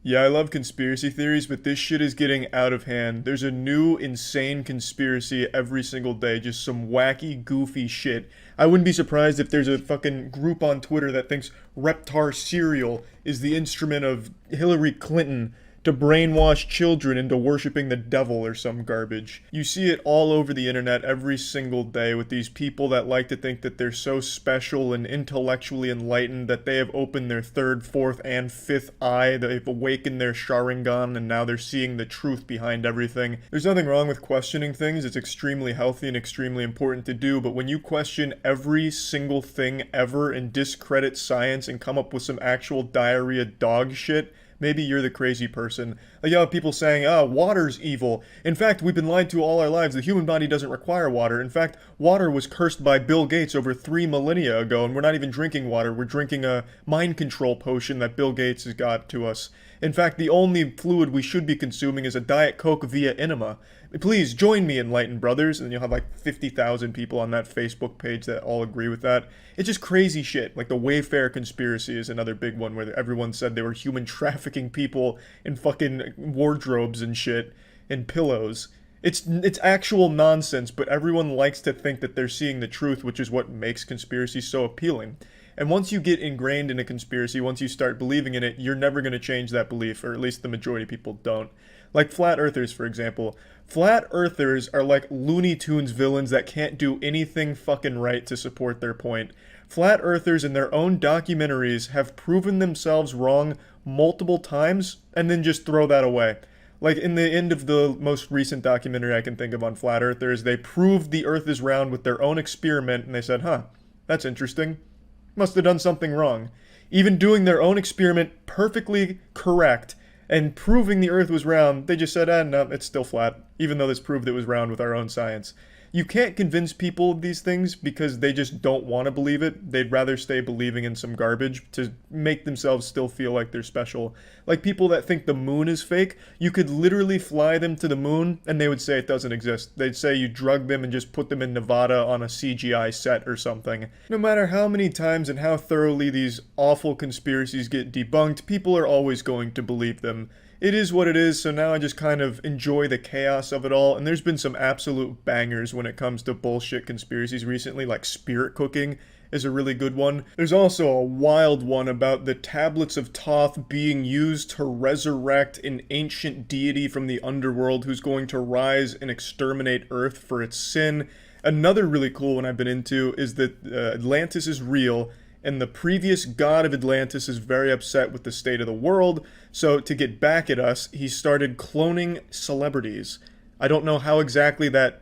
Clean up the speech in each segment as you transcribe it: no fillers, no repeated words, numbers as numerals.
Yeah, I love conspiracy theories, but this shit is getting out of hand. There's a new insane conspiracy every single day, just some wacky, goofy shit. I wouldn't be surprised if there's a fucking group on Twitter that thinks Reptar cereal is the instrument of Hillary Clinton to brainwash children into worshiping the devil or some garbage. You see it all over the internet every single day with these people that like to think that they're so special and intellectually enlightened that they have opened their third, fourth, and fifth eye. They've awakened their Sharingan and now they're seeing the truth behind everything. There's nothing wrong with questioning things. It's extremely healthy and extremely important to do, but when you question every single thing ever and discredit science and come up with some actual diarrhea dog shit, maybe you're the crazy person. Like, you have people saying, water's evil. In fact, we've been lied to all our lives. The human body doesn't require water. In fact, water was cursed by Bill Gates over 3 millennia ago, and we're not even drinking water. We're drinking a mind control potion that Bill Gates has got to us. In fact, the only fluid we should be consuming is a Diet Coke via enema. Please join me, enlightened brothers, and you'll have like 50,000 people on that Facebook page that all agree with that. It's just crazy shit. Like the Wayfair conspiracy is another big one where everyone said they were human trafficking people in fucking wardrobes and shit and pillows. It's actual nonsense, but everyone likes to think that they're seeing the truth, which is what makes conspiracies so appealing. And once you get ingrained in a conspiracy, once you start believing in it, you're never going to change that belief, or at least the majority of people don't. Like flat earthers, for example. Flat earthers are like Looney Tunes villains that can't do anything fucking right to support their point. Flat earthers in their own documentaries have proven themselves wrong multiple times and then just throw that away. Like in the end of the most recent documentary I can think of on flat earthers, they proved the earth is round with their own experiment and they said, huh, that's interesting. Must have done something wrong. Even doing their own experiment perfectly correct and proving the earth was round, they just said, no, it's still flat, even though this proved it was round with our own science. You can't convince people of these things because they just don't want to believe it. They'd rather stay believing in some garbage to make themselves still feel like they're special. Like people that think the moon is fake, you could literally fly them to the moon and they would say it doesn't exist. They'd say you drug them and just put them in Nevada on a CGI set or something. No matter how many times and how thoroughly these awful conspiracies get debunked, people are always going to believe them. It is what it is, so now I just kind of enjoy the chaos of it all, and there's been some absolute bangers when it comes to bullshit conspiracies recently, like spirit cooking is a really good one. There's also a wild one about the tablets of Thoth being used to resurrect an ancient deity from the underworld who's going to rise and exterminate Earth for its sin. Another really cool one I've been into is that Atlantis is real, and the previous god of Atlantis is very upset with the state of the world, so to get back at us, he started cloning celebrities. I don't know how exactly that,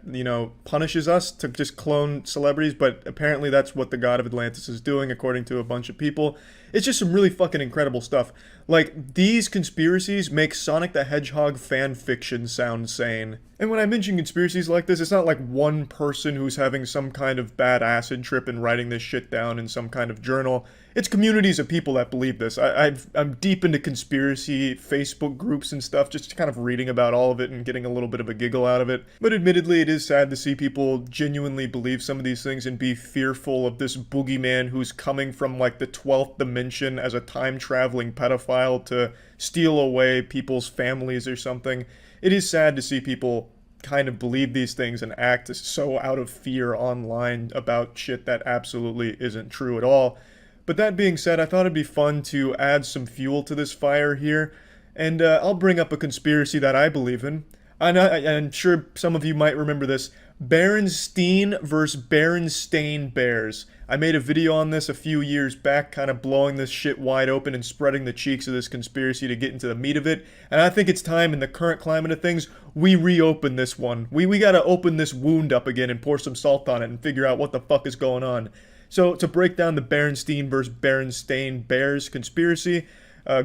punishes us to just clone celebrities, but apparently that's what the god of Atlantis is doing, according to a bunch of people. It's just some really fucking incredible stuff. Like, these conspiracies make Sonic the Hedgehog fan fiction sound sane. And when I mention conspiracies like this, it's not like one person who's having some kind of bad acid trip and writing this shit down in some kind of journal. It's communities of people that believe this. I'm deep into conspiracy Facebook groups and stuff, just kind of reading about all of it and getting a little bit of a giggle out of it. But admittedly, it is sad to see people genuinely believe some of these things and be fearful of this boogeyman who's coming from like the 12th dimension as a time-traveling pedophile to steal away people's families or something. It is sad to see people kind of believe these things and act so out of fear online about shit that absolutely isn't true at all. But that being said, I thought it'd be fun to add some fuel to this fire here, and I'll bring up a conspiracy that I believe in. I'm sure some of you might remember this. Berenstain versus Berenstain Bears. I made a video on this a few years back, kind of blowing this shit wide open and spreading the cheeks of this conspiracy to get into the meat of it. And I think it's time, in the current climate of things, we reopen this one. We gotta open this wound up again and pour some salt on it and figure out what the fuck is going on. So, to break down the Berenstain versus Berenstain Bears conspiracy,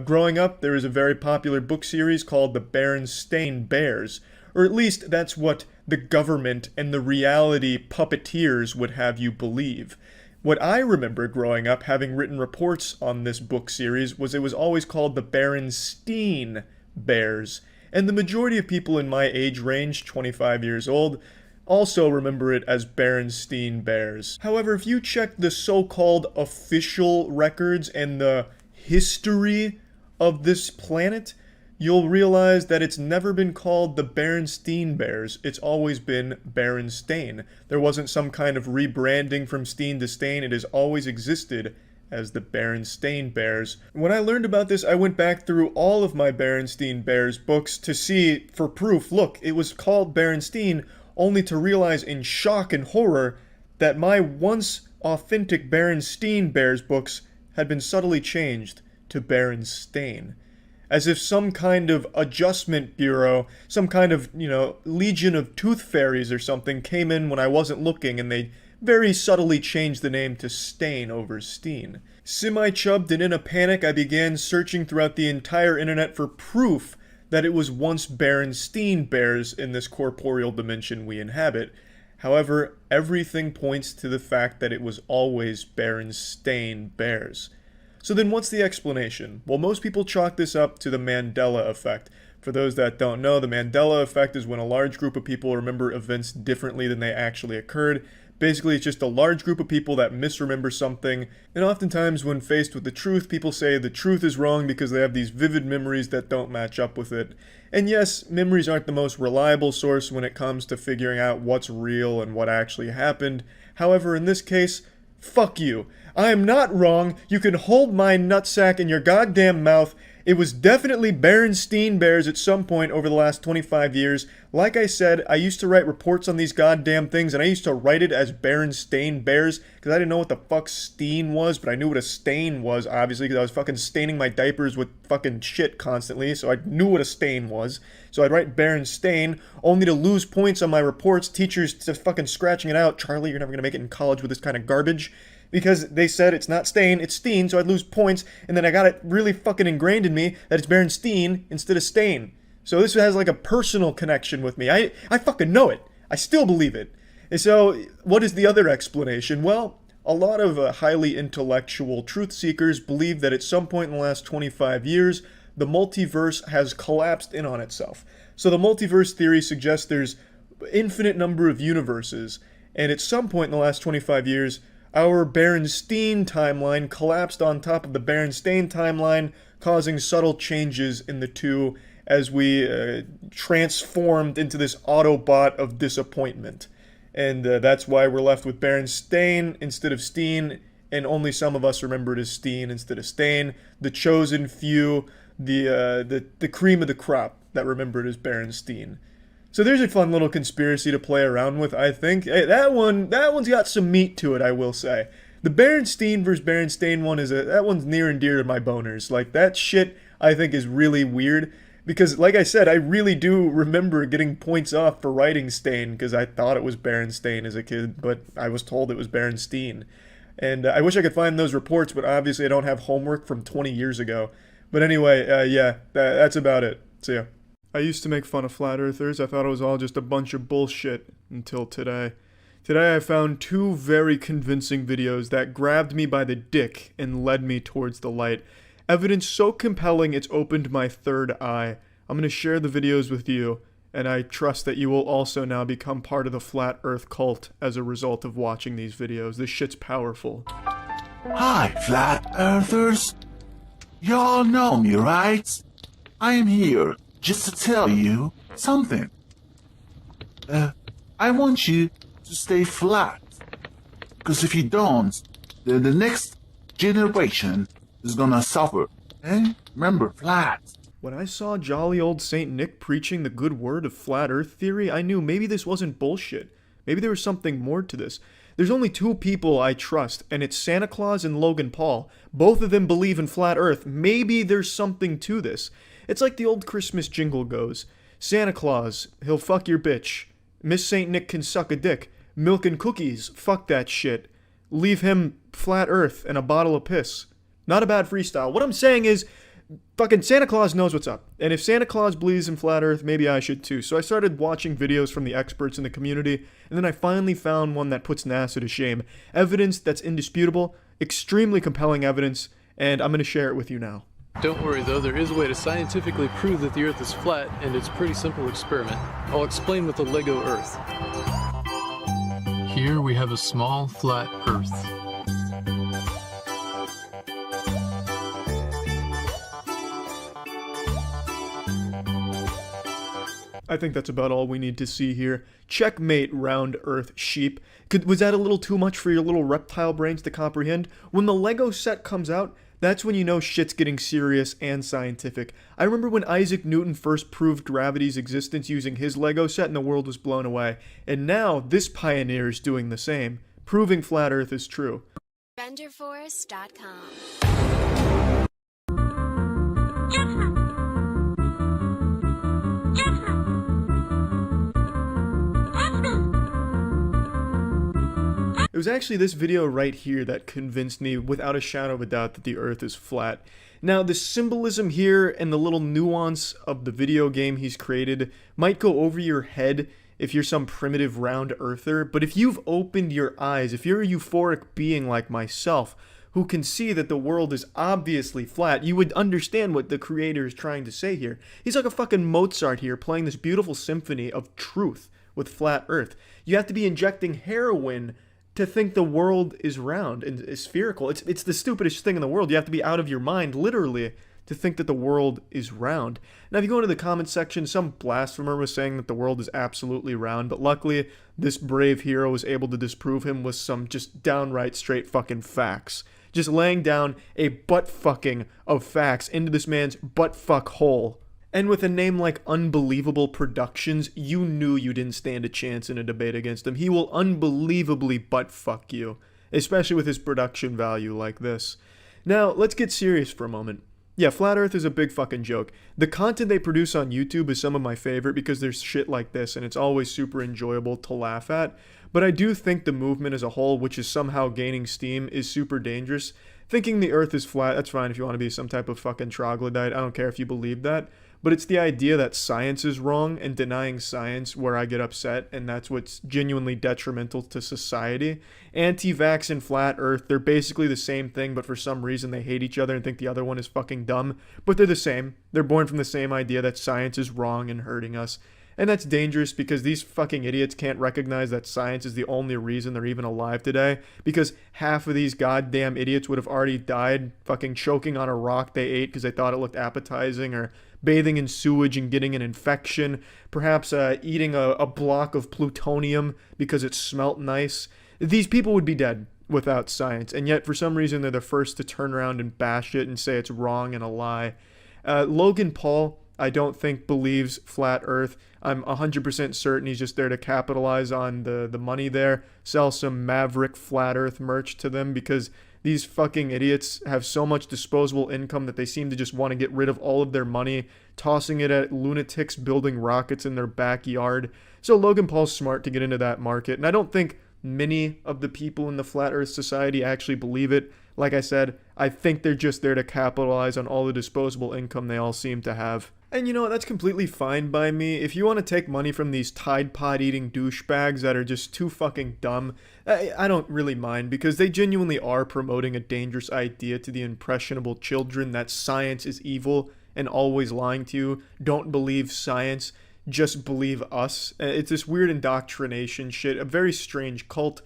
growing up, there was a very popular book series called The Berenstain Bears. Or at least that's what the government and the reality puppeteers would have you believe. What I remember growing up, having written reports on this book series, was it was always called the Berenstain Bears. And the majority of people in my age range, 25 years old, also remember it as Berenstain Bears. However, if you check the so-called official records and the history of this planet, you'll realize that it's never been called the Berenstain Bears. It's always been Berenstain. There wasn't some kind of rebranding from Steen to Stain. It has always existed as the Berenstain Bears. When I learned about this, I went back through all of my Berenstain Bears books to see, for proof, look, it was called Berenstain, only to realize in shock and horror that my once authentic Berenstain Bears books had been subtly changed to Berenstain. As if some kind of adjustment bureau, some kind of, legion of tooth fairies or something came in when I wasn't looking and they very subtly changed the name to Stain over Steen. Semi-chubbed and in a panic, I began searching throughout the entire internet for proof that it was once Berenstain Bears in this corporeal dimension we inhabit. However, everything points to the fact that it was always Berenstain Bears. So then what's the explanation? Well, most people chalk this up to the Mandela effect. For those that don't know, the Mandela effect is when a large group of people remember events differently than they actually occurred. Basically, it's just a large group of people that misremember something, and oftentimes when faced with the truth, people say the truth is wrong because they have these vivid memories that don't match up with it. And yes, memories aren't the most reliable source when it comes to figuring out what's real and what actually happened. However, in this case, fuck you. I am not wrong. You can hold my nutsack in your goddamn mouth. It was definitely Berenstain Bears at some point over the last 25 years. Like I said, I used to write reports on these goddamn things, and I used to write it as Berenstain Bears, because I didn't know what the fuck steen was, but I knew what a stain was, obviously, because I was fucking staining my diapers with fucking shit constantly, so I knew what a stain was. So I'd write Berenstain, only to lose points on my reports, teachers just fucking scratching it out. Charlie, you're never gonna make it in college with this kind of garbage. Because they said it's not Stain, it's Steen, so I'd lose points, and then I got it really fucking ingrained in me that it's Berenstain instead of Stain. So this has like a personal connection with me. I fucking know it. I still believe it. And so, what is the other explanation? Well, a lot of highly intellectual truth seekers believe that at some point in the last 25 years, the multiverse has collapsed in on itself. So the multiverse theory suggests there's infinite number of universes, and at some point in the last 25 years, our Berenstain timeline collapsed on top of the Berenstain timeline, causing subtle changes in the two as we transformed into this Autobot of disappointment. And that's why we're left with Berenstain instead of Steen, and only some of us remember it as Steen instead of Stain. The chosen few, the cream of the crop that remember it as Berenstain. So there's a fun little conspiracy to play around with, I think. Hey, that one's got some meat to it, I will say. The Berenstain versus Berenstain one that one's near and dear to my boners. Like, that shit, I think, is really weird. Because, like I said, I really do remember getting points off for writing Stain, because I thought it was Berenstain as a kid, but I was told it was Berenstain. And I wish I could find those reports, but obviously I don't have homework from 20 years ago. But anyway, yeah, that's about it. See ya. I used to make fun of flat earthers. I thought it was all just a bunch of bullshit until today. Today I found two very convincing videos that grabbed me by the dick and led me towards the light. Evidence so compelling it's opened my third eye. I'm going to share the videos with you, and I trust that you will also now become part of the flat earth cult as a result of watching these videos. This shit's powerful. Hi, flat earthers. Y'all know me, right? I am here just to tell you something. I want you to stay flat. Because if you don't, the next generation is gonna suffer. Eh? Remember, flat. When I saw jolly old Saint Nick preaching the good word of flat earth theory, I knew maybe this wasn't bullshit. Maybe there was something more to this. There's only two people I trust, and it's Santa Claus and Logan Paul. Both of them believe in flat earth. Maybe there's something to this. It's like the old Christmas jingle goes. Santa Claus, he'll fuck your bitch. Miss Saint Nick can suck a dick. Milk and cookies, fuck that shit. Leave him flat earth and a bottle of piss. Not a bad freestyle. What I'm saying is, fucking Santa Claus knows what's up. And if Santa Claus believes in flat earth, maybe I should too. So I started watching videos from the experts in the community, and then I finally found one that puts NASA to shame. Evidence that's indisputable, extremely compelling evidence, and I'm going to share it with you now. Don't worry though, there is a way to scientifically prove that the Earth is flat, and it's a pretty simple experiment. I'll explain with the Lego Earth. Here we have a small flat Earth. I think that's about all we need to see here. Checkmate, round earth sheep. Was that a little too much for your little reptile brains to comprehend? When the Lego set comes out, that's when you know shit's getting serious and scientific. I remember when Isaac Newton first proved gravity's existence using his Lego set and the world was blown away. And now this pioneer is doing the same, proving flat earth is true. Benderforce.com. It was actually this video right here that convinced me without a shadow of a doubt that the earth is flat. Now, the symbolism here and the little nuance of the video game he's created might go over your head if you're some primitive round earther, but if you've opened your eyes, if you're a euphoric being like myself, who can see that the world is obviously flat, you would understand what the creator is trying to say here. He's like a fucking Mozart here, playing this beautiful symphony of truth with flat earth. You have to be injecting heroin to think the world is round and is spherical. It's the stupidest thing in the world. You have to be out of your mind, literally, to think that the world is round. Now, if you go into the comment section, some blasphemer was saying that the world is absolutely round, but luckily, this brave hero was able to disprove him with some just downright straight fucking facts. Just laying down a butt-fucking of facts into this man's butt-fuck hole. And with a name like Unbelievable Productions, you knew you didn't stand a chance in a debate against him. He will unbelievably butt-fuck you, especially with his production value like this. Now, let's get serious for a moment. Yeah, Flat Earth is a big fucking joke. The content they produce on YouTube is some of my favorite because there's shit like this and it's always super enjoyable to laugh at. But I do think the movement as a whole, which is somehow gaining steam, is super dangerous. Thinking the earth is flat, that's fine if you want to be some type of fucking troglodyte. I don't care if you believe that. But it's the idea that science is wrong and denying science where I get upset, and that's what's genuinely detrimental to society. Anti-vax and flat earth, they're basically the same thing, but for some reason they hate each other and think the other one is fucking dumb. But they're the same. They're born from the same idea that science is wrong and hurting us. And that's dangerous because these fucking idiots can't recognize that science is the only reason they're even alive today. Because half of these goddamn idiots would have already died fucking choking on a rock they ate because they thought it looked appetizing, or bathing in sewage and getting an infection, perhaps eating a block of plutonium because it smelt nice. These people would be dead without science, and yet for some reason they're the first to turn around and bash it and say it's wrong and a lie. Logan Paul, I don't think believes flat earth. I'm 100% certain he's just there to capitalize on the money there, sell some maverick flat earth merch to them, because these fucking idiots have so much disposable income that they seem to just want to get rid of all of their money, tossing it at lunatics building rockets in their backyard. So Logan Paul's smart to get into that market, and I don't think many of the people in the Flat Earth Society actually believe it. Like I said, I think they're just there to capitalize on all the disposable income they all seem to have. And you know what, that's completely fine by me. If you want to take money from these Tide Pod eating douchebags that are just too fucking dumb, I don't really mind, because they genuinely are promoting a dangerous idea to the impressionable children that science is evil and always lying to you. Don't believe science, just believe us. It's this weird indoctrination shit, a very strange cult.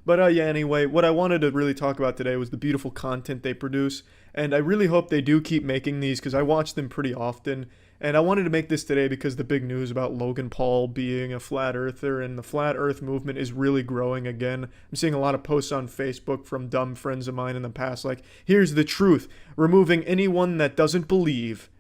But yeah, anyway, what I wanted to really talk about today was the beautiful content they produce, and I really hope they do keep making these because I watch them pretty often. And I wanted to make this today because the big news about Logan Paul being a flat earther and the flat earth movement is really growing again. I'm seeing a lot of posts on Facebook from dumb friends of mine in the past like, here's the truth, removing anyone that doesn't believe,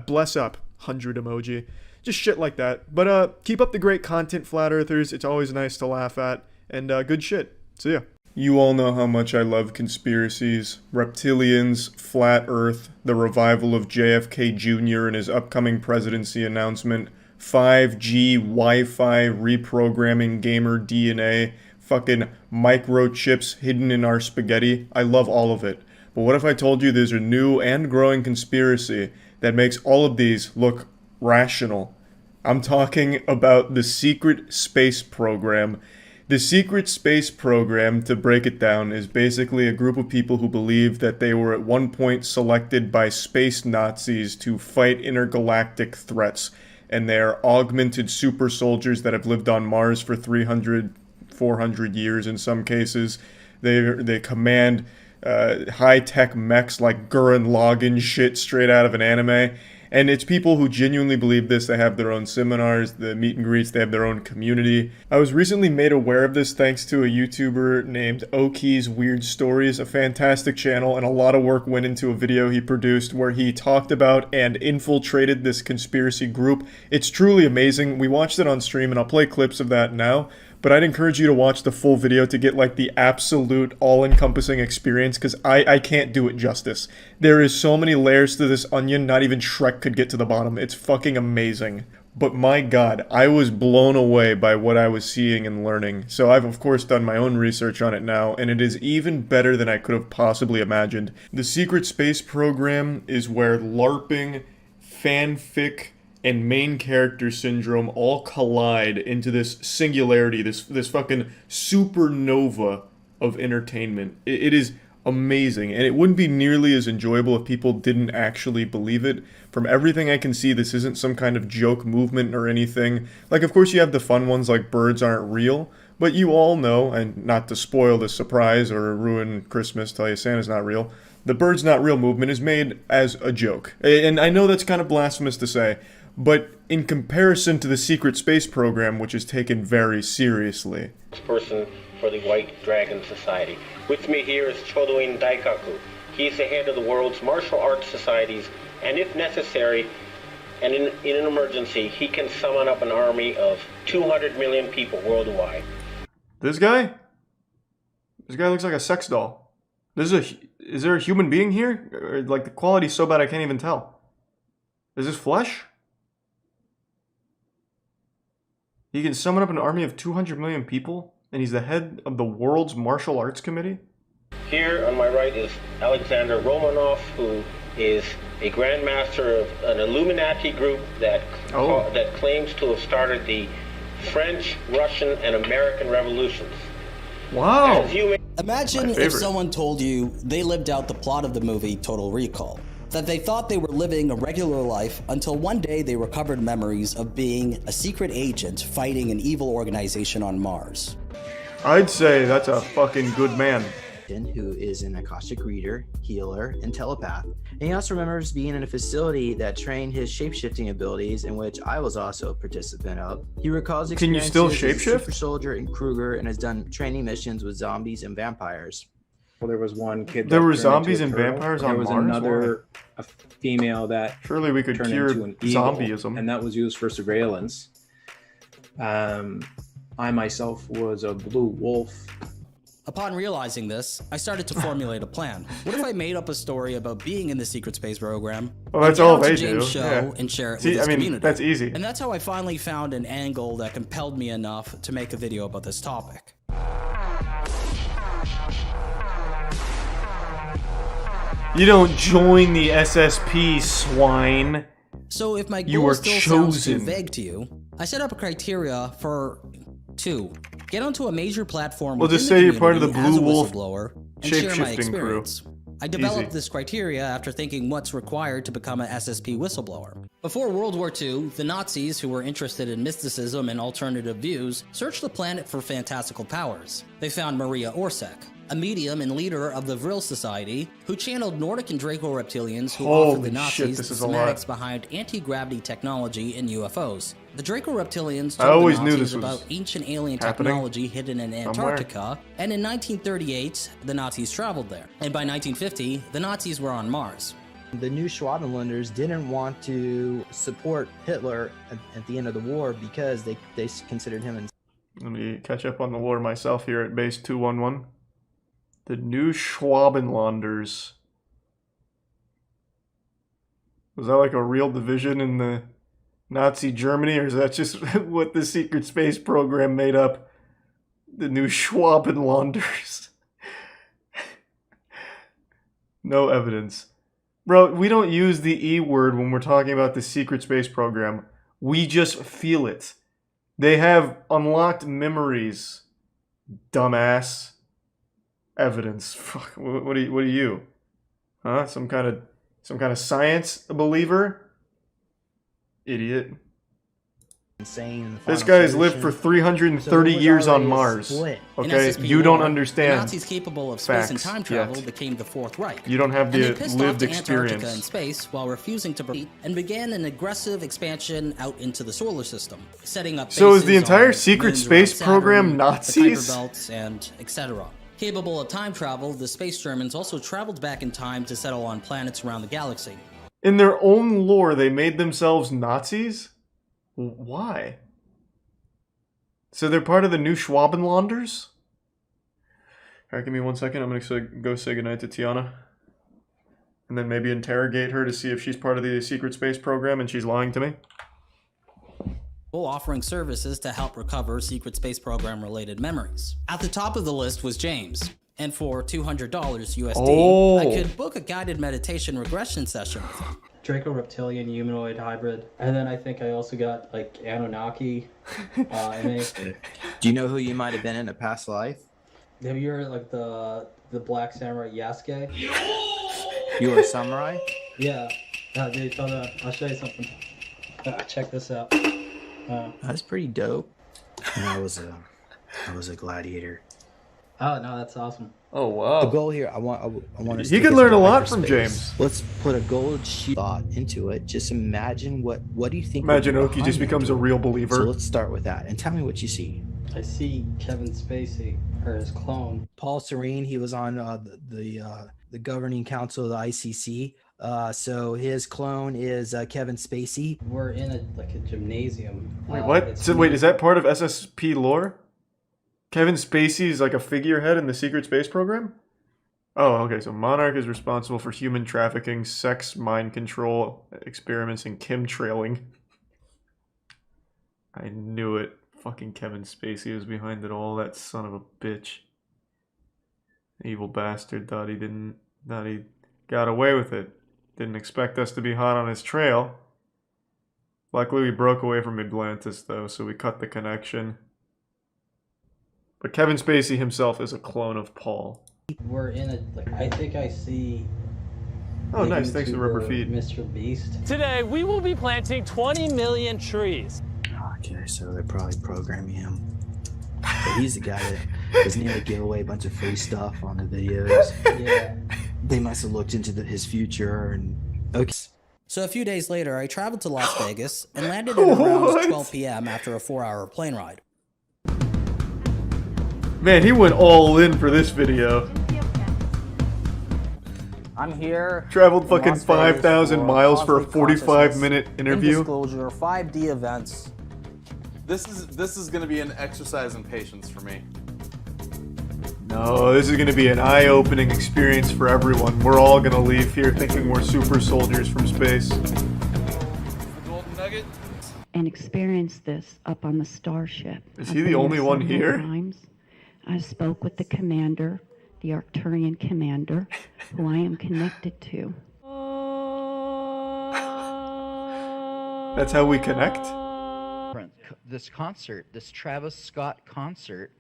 bless up, 100 emoji. Just shit like that. But keep up the great content, flat earthers. It's always nice to laugh at. And good shit. See ya. You all know how much I love conspiracies, reptilians, flat earth, the revival of JFK Jr. and his upcoming presidency announcement, 5G, Wi-Fi, reprogramming gamer DNA, fucking microchips hidden in our spaghetti. I love all of it. But what if I told you there's a new and growing conspiracy that makes all of these look rational? I'm talking about the secret space program. The secret space program, to break it down, is basically a group of people who believe that they were at one point selected by space Nazis to fight intergalactic threats, and they are augmented super soldiers that have lived on Mars for 300, 400 years in some cases. They command high-tech mechs like Gurren Lagann shit straight out of an anime, And it's people who genuinely believe this. They have their own seminars, the meet and greets, they have their own community. I was recently made aware of this thanks to a YouTuber named Oki's Weird Stories, a fantastic channel, and a lot of work went into a video he produced where he talked about and infiltrated this conspiracy group. It's truly amazing. We watched it on stream, and I'll play clips of that now. But I'd encourage you to watch the full video to get like the absolute all-encompassing experience, because I can't do it justice. There is so many layers to this onion, not even Shrek could get to the bottom. It's fucking amazing. But my god, I was blown away by what I was seeing and learning. So I've of course done my own research on it now, and it is even better than I could have possibly imagined. The secret space program is where LARPing, fanfic, and main character syndrome all collide into this singularity, this fucking supernova of entertainment. It is amazing, and it wouldn't be nearly as enjoyable if people didn't actually believe it. From everything I can see, this isn't some kind of joke movement or anything. Like, of course you have the fun ones like birds aren't real, but you all know, and not to spoil the surprise or ruin Christmas, tell you Santa's not real, the birds not real movement is made as a joke. And I know that's kind of blasphemous to say, but in comparison to the secret space program, which is taken very seriously. Person for the White Dragon Society. With me here is Chodoin Daikaku. He's the head of the world's martial arts societies, and if necessary, and in an emergency, he can summon up an army of 200 million people worldwide. This guy? This guy looks like a sex doll. Is there a human being here? Or, like, the quality's so bad I can't even tell. Is this flesh? He can summon up an army of 200 million people, and he's the head of the world's martial arts committee? Here on my right is Alexander Romanov, who is a grandmaster of an Illuminati group that claims to have started the French, Russian, and American revolutions. Wow! As you may Imagine if someone told you they lived out the plot of the movie Total Recall. That they thought they were living a regular life until one day they recovered memories of being a secret agent fighting an evil organization on Mars. I'd say that's a fucking good man. Who is an Akashic reader, healer, and telepath. And he also remembers being in a facility that trained his shapeshifting abilities, in which I was also a participant of. He recalls Can you still experiences as a shapeshift? super soldier in Kruger and has done training missions with zombies and vampires. Well, there was one kid. There that were turned zombies into and a turtle. vampires There on was Mars? another a female that Surely we could turned cure into an eagle, zombieism. and that was used for surveillance. I myself was a blue wolf. Upon realizing this, I started to formulate a plan. What if I made up a story about being in the secret space program? Well, that's and get all onto they James' do, show yeah. and share it See, with his I mean, community. that's easy. And that's how I finally found an angle that compelled me enough to make a video about this topic. You don't join the SSP, swine. So if my You goal are still sounds too chosen. vague to you, I set up a criteria for 2. Get onto a major platform Well, within just the say you're part of the community as Blue a Wolf whistleblower and share my shape-shifting crew. experience. I developed Easy. this criteria after thinking what's required to become an SSP whistleblower. Before World War II, the Nazis, who were interested in mysticism and alternative views, searched the planet for fantastical powers. They found Maria Orsak, a medium and leader of the Vril Society, who channeled Nordic and Draco reptilians who Holy offered the shit, Nazis this the is a lot. schematics behind anti-gravity technology and UFOs. The Draco reptilians I told always the knew Nazis this was about ancient alien happening technology hidden in somewhere. Antarctica, and in 1938, the Nazis traveled there. And by 1950, the Nazis were on Mars. The new Schwabenlanders didn't want to support Hitler at the end of the war because they considered him Let me catch up on the lore myself here at base 211. The new Schwabenlanders. Was that like a real division in the Nazi Germany, or is that just what the secret space program made up? The new Schwabenlanders. No evidence. Bro, we don't use the E word when we're talking about the secret space program. We just feel it. They have unlocked memories, dumbass. Evidence. Fuck. What are you? Huh? Some kind of science believer? Idiot. insane in the This final guy's lived for solution. 330 So there years was on already a Mars. split. In Okay, SSP you don't lore, understand. The Nazis capable of space and facts time travel yet. became the Fourth Reich. You don't have And they the pissed lived off to Antarctica in experience. space while refusing to proceed and began an aggressive expansion out into the solar system, setting up So is the bases entire on secret moons space around Saturn, program the Nazis? Kuiper belts, and etc. Capable of time travel, the space Germans also traveled back in time to settle on planets around the galaxy. In their own lore, they made themselves Nazis? Why? So they're part of the new Schwabenlanders? Alright, give me 1 second. I'm gonna go say goodnight to Tiana. And then maybe interrogate her to see if she's part of the secret space program and she's lying to me. Offering services to help recover secret space program related memories. At the top of the list was James, and for $200 USD, I could book a guided meditation regression session with him. Draco reptilian humanoid hybrid, and then I think I also got like Anunnaki. Do you know who you might have been in a past life? Have you heard like the Black Samurai Yasuke? You were a samurai? Yeah. Dude, hold on. I'll show you something. Check this out. That's pretty dope. And I was a gladiator. Oh no, that's awesome. Oh The wow. goal here, I want us He to could get learn to a lot from hyperspace. James. Let's put a gold sheet thought into it. Just imagine what do you think? Imagine would be Oki just behind that becomes a door? real So believer. let's start with that and tell me what you see. I see Kevin Spacey or his clone. Paul Serene, he was on the governing council of the ICC. So his clone is Kevin Spacey. We're in a gymnasium. Wait, what? It's So wait, is that part of SSP lore? Kevin Spacey is like a figurehead in the secret space program? Oh, okay, so Monarch is responsible for human trafficking, sex, mind control, experiments, and chemtrailing. I knew it. Fucking Kevin Spacey was behind it all, that son of a bitch. Evil bastard thought he got away with it. Didn't expect us to be hot on his trail. Luckily we broke away from Atlantis though, so we cut the connection. But Kevin Spacey himself is a clone of Paul. We're in I think I see. Oh, the nice. Thanks for rubber YouTuber feed. Mr. Beast. Today, we will be planting 20 million trees. Okay, so they're probably programming him. But he's the guy that was near to give away a bunch of free stuff on the videos. Yeah. They must have looked into his future and okay. So a few days later, I traveled to Las Vegas and landed at around What? 12 p.m. after a 4-hour plane ride. Man, he went all in for this video. I'm here. Traveled in fucking Las Vegas 5,000 miles for a Cosmic 45-minute Consciousness, interview. Disclosure, 5D events. This is going to be an exercise in patience for me. No, this is going to be an eye-opening experience for everyone. We're all going to leave here thinking we're super soldiers from space. The golden nugget. And experience this up on the starship. Is I've he the been only there one several here? times. I spoke with the commander, the Arcturian commander, who I am connected to. That's how we connect? This concert, this Travis Scott concert,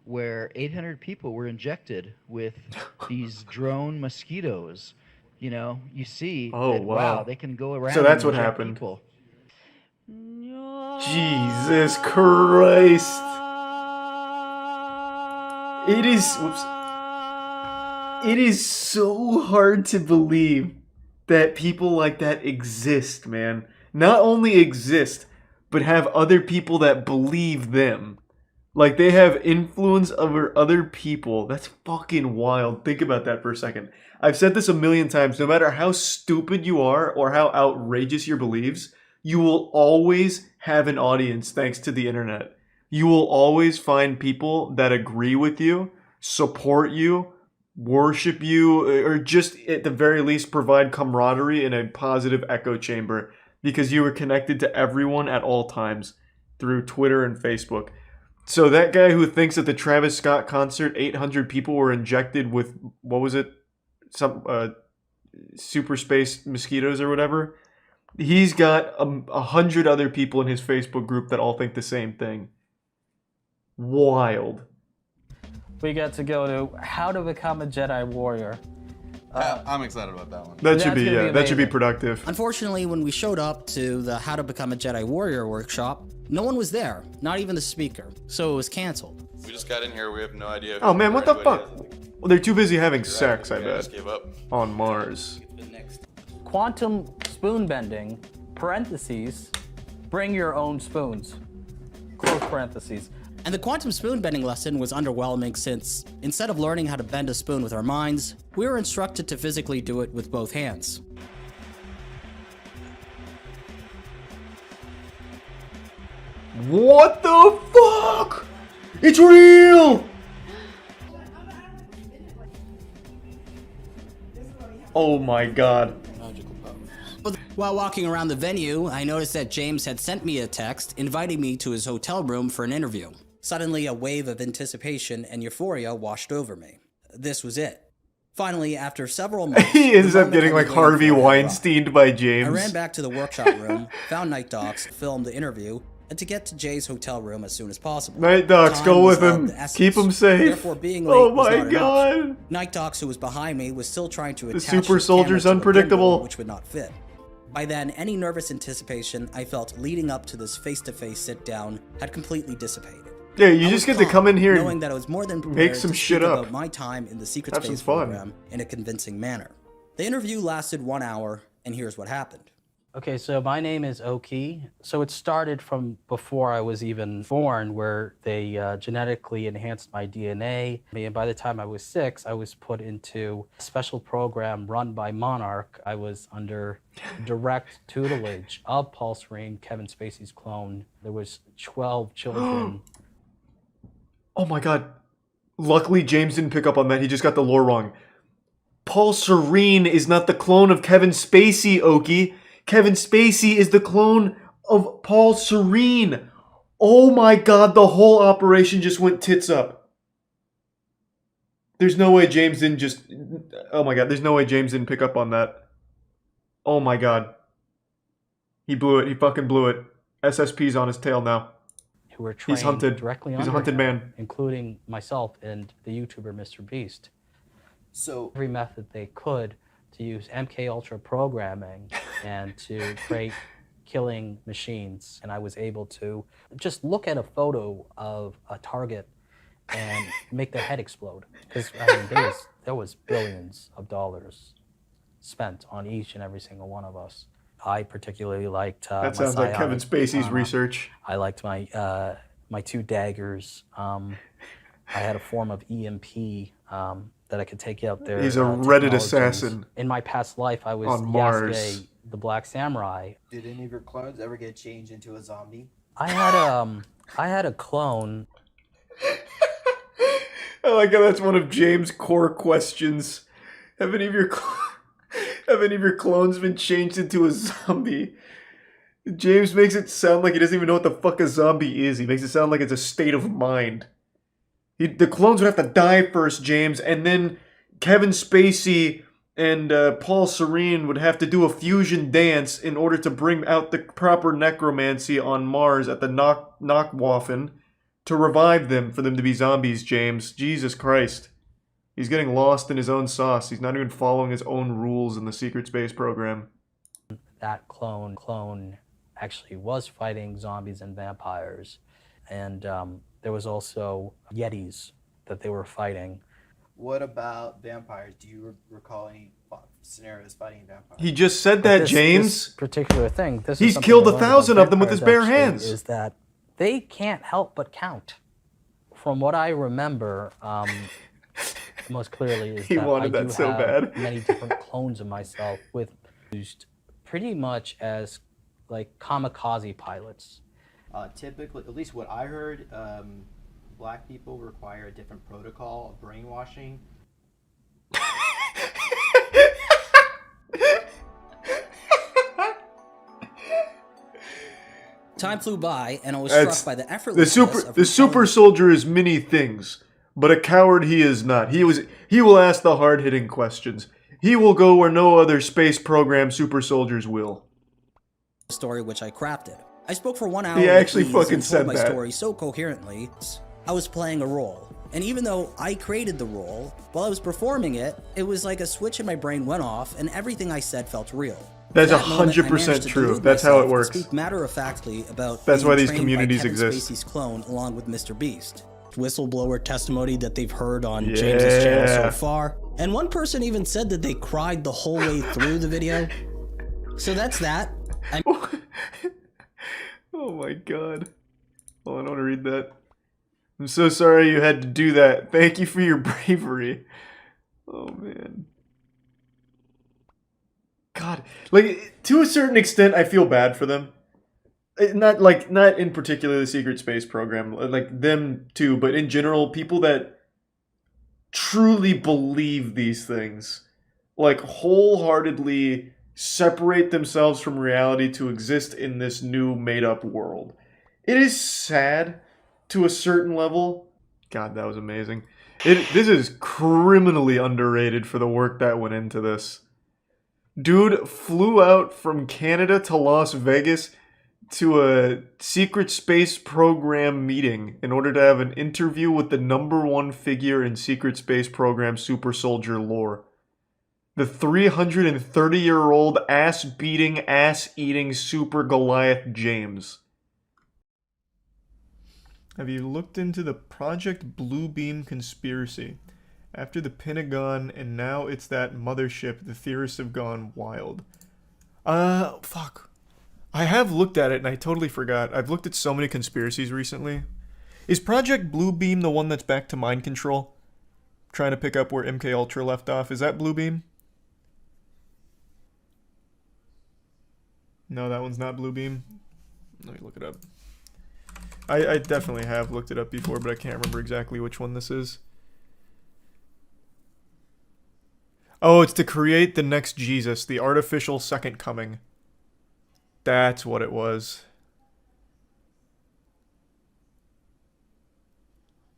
where 800 people were injected with these drone mosquitoes. You know, you see Oh, that, wow. they can go around. So that's and what inject happened. people. Jesus Christ. It is... Whoops. It is so hard to believe that people like that exist, man. Not only exist, but have other people that believe them. Like, they have influence over other people. That's fucking wild. Think about that for a second. I've said this a million times. No matter how stupid you are or how outrageous your beliefs, you will always have an audience thanks to the internet. You will always find people that agree with you, support you, worship you, or just at the very least provide camaraderie in a positive echo chamber because you are connected to everyone at all times through Twitter and Facebook. So that guy who thinks at the Travis Scott concert 800 people were injected with, what was it? Some super space mosquitoes or whatever. He's got 100 other people in his Facebook group that all think the same thing. Wild. We get to go to how to become a Jedi warrior. I'm excited about that one. That should be, gonna be yeah, that should be amazing. productive. Unfortunately, when we showed up to the How to Become a Jedi Warrior workshop, no one was there, not even the speaker, so it was canceled. We just got in here. We have no idea. Oh man, what the where fuck? anybody is. Well, they're too busy having sex, I Yeah, bet. just gave up. On Mars. Quantum spoon bending, parentheses, bring your own spoons. Close parentheses. And the quantum spoon bending lesson was underwhelming since, instead of learning how to bend a spoon with our minds, we were instructed to physically do it with both hands. What the fuck? It's real! Oh my god. While walking around the venue, I noticed that James had sent me a text inviting me to his hotel room for an interview. Suddenly, a wave of anticipation and euphoria washed over me. This was it. Finally, after several months, He ends the up moment getting I'd like been waiting Harvey for had arrived. Weinsteined by I James. ran back to the workshop room, found Night Docs, filmed the interview, and to get to Jay's hotel room as soon as possible. Night Docs, Time go was with of him. the essence. Keep him safe. Therefore, being late Oh was my not an god. option. Night Docs, who was behind me, was still trying to The attach super his soldier's camera to a unpredictable. gimbal, which would not fit. By then, any nervous anticipation I felt leading up to this face-to-face sit-down had completely dissipated. Yeah, you I just was get to calm, come in here knowing and that I was more than make prepared some to shit speak up. about my time in the secret Have some space fun. program in a convincing manner. The interview lasted 1 hour, and here's what happened. Okay, so my name is Oki. So it started from before I was even born, where they genetically enhanced my DNA. And by the time I was 6, I was put into a special program run by Monarch. I was under direct tutelage of Paul Serene, Kevin Spacey's clone. There was 12 children. Oh my god. Luckily, James didn't pick up on that. He just got the lore wrong. Paul Serene is not the clone of Kevin Spacey, Oki. Kevin Spacey is the clone of Paul Serene. Oh my god, the whole operation just went tits up. There's no way James didn't just... Oh my god, there's no way James didn't pick up on that. Oh my god. He blew it. He fucking blew it. SSP's on his tail now. Who were trained He's hunted. directly He's a under hunted him, man. including myself and the YouTuber Mr. Beast. So every method they could to use MK Ultra programming and to create killing machines, and I was able to just look at a photo of a target and make their head explode. Because I mean, there was billions of dollars spent on each and every single one of us. I particularly liked That sounds like Kevin Spacey's research. I liked my my 2 daggers. I had a form of EMP that I could take out there. He's a Reddit assassin. In my past life, I was On Mars. Yasuke, the Black Samurai. did any of your clones ever get changed into a zombie? I had a clone. I like how that's one of James' core questions. Have any of your clones been changed into a zombie? James makes it sound like he doesn't even know what the fuck a zombie is. He makes it sound like it's a state of mind. The clones would have to die first, James, and then Kevin Spacey and Paul Serene would have to do a fusion dance in order to bring out the proper necromancy on Mars at the Knockwaffen to revive them, for them to be zombies, James. Jesus Christ. He's getting lost in his own sauce. He's not even following his own rules in the secret space program. That clone actually was fighting zombies and vampires, and there was also Yetis that they were fighting. What about vampires? Do you recall any scenarios fighting vampires? He just said that, James. This particular thing. He's killed 1,000 of them with his bare hands. Is that they can't help but count. From what I remember, most clearly is He that wanted I that do so have bad. many different clones of myself with used pretty much as like kamikaze pilots. Typically, at least what I heard, black people require a different protocol of brainwashing. Time flew by, and I was struck by the effortlessness The super soldier is many things, but a coward he is not. He will ask the hard-hitting questions. He will go where no other space program super soldiers will. story which I crafted. I spoke for 1 hour. He with actually ease fucking and said told my that. story so coherently. I was playing a role, And even though I created the role, while I was performing it, it was like a switch in my brain went off and everything I said felt real. That's At that moment, I 100% managed to true. delude That's how it myself and works. Speak matter-of-factly about That's being why these trained communities by Kevin exist. Spacey's clone along with Mr. Beast. Whistleblower testimony that they've heard on James's channel so far. And one person even said that they cried the whole way through the video. So that's that. Oh my god. Hold on, I want to read that. I'm so sorry you had to do that. Thank you for your bravery. Oh man. God, like, to a certain extent, I feel bad for them. Not in particular the secret space program, like them too, but in general, people that truly believe these things, like wholeheartedly separate themselves from reality to exist in this new made-up world. It is sad to a certain level. God, that was amazing. This is criminally underrated for the work that went into this. Dude flew out from Canada to Las Vegas to a secret space program meeting in order to have an interview with the #1 figure in secret space program super soldier lore. The 330-year-old ass-beating, ass-eating super Goliath James. Have you looked into the Project Bluebeam conspiracy? After the Pentagon, and now it's that mothership, the theorists have gone wild. Fuck. I have looked at it and I totally forgot. I've looked at so many conspiracies recently. Is Project Bluebeam the one that's back to mind control? Trying to pick up where MK Ultra left off. Is that Bluebeam? No, that one's not Bluebeam. Let me look it up. I definitely have looked it up before, but I can't remember exactly which one this is. Oh, it's to create the next Jesus, the artificial second coming. That's what it was.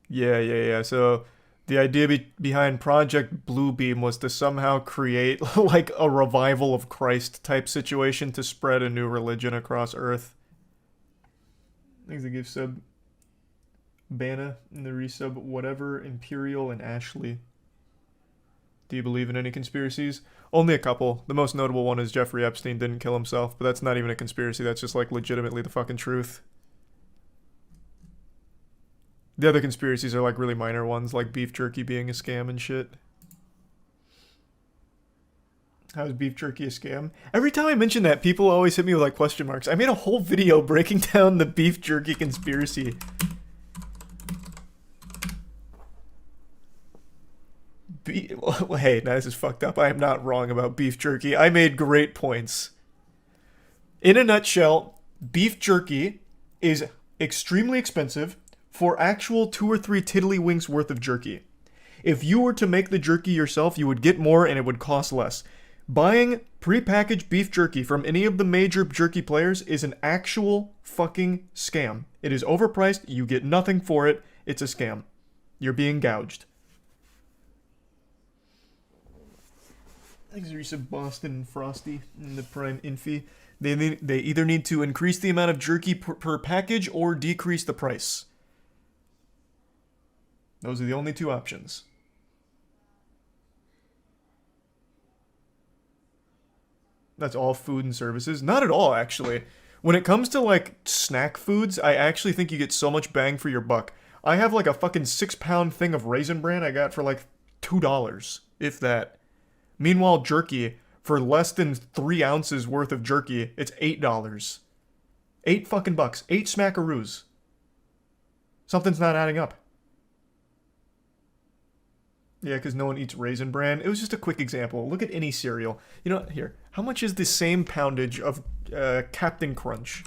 Yeah. So the idea behind Project Bluebeam was to somehow create like a revival of Christ type situation to spread a new religion across Earth. Thanks to give sub Bana and the resub whatever, Imperial and Ashley. Do you believe in any conspiracies? Only a couple. The most notable one is Jeffrey Epstein didn't kill himself, but that's not even a conspiracy. That's just like legitimately the fucking truth. The other conspiracies are like really minor ones, like beef jerky being a scam and shit. How is beef jerky a scam? Every time I mention that, people always hit me with like question marks. I made a whole video breaking down the beef jerky conspiracy. Well, hey, now this is fucked up. I am not wrong about beef jerky. I made great points. In a nutshell, beef jerky is extremely expensive for actual 2 or 3 tiddlywinks worth of jerky. If you were to make the jerky yourself, you would get more and it would cost less. Buying prepackaged beef jerky from any of the major jerky players is an actual fucking scam. It is overpriced, you get nothing for it, it's a scam. You're being gouged. Thanks, Risa, Boston, and Frosty, and the Prime Infi. They either need to increase the amount of jerky per package or decrease the price. Those are the only 2 options. That's all food and services? Not at all, actually. When it comes to, like, snack foods, I actually think you get so much bang for your buck. I have, like, a fucking 6-pound thing of Raisin Bran I got for, like, $2, if that. Meanwhile, jerky, for less than 3 ounces worth of jerky, it's $8. 8 fucking bucks. 8 smackaroos. Something's not adding up. Yeah, because no one eats Raisin Bran. It was just a quick example. Look at any cereal. You know, here. How much is the same poundage of Captain Crunch?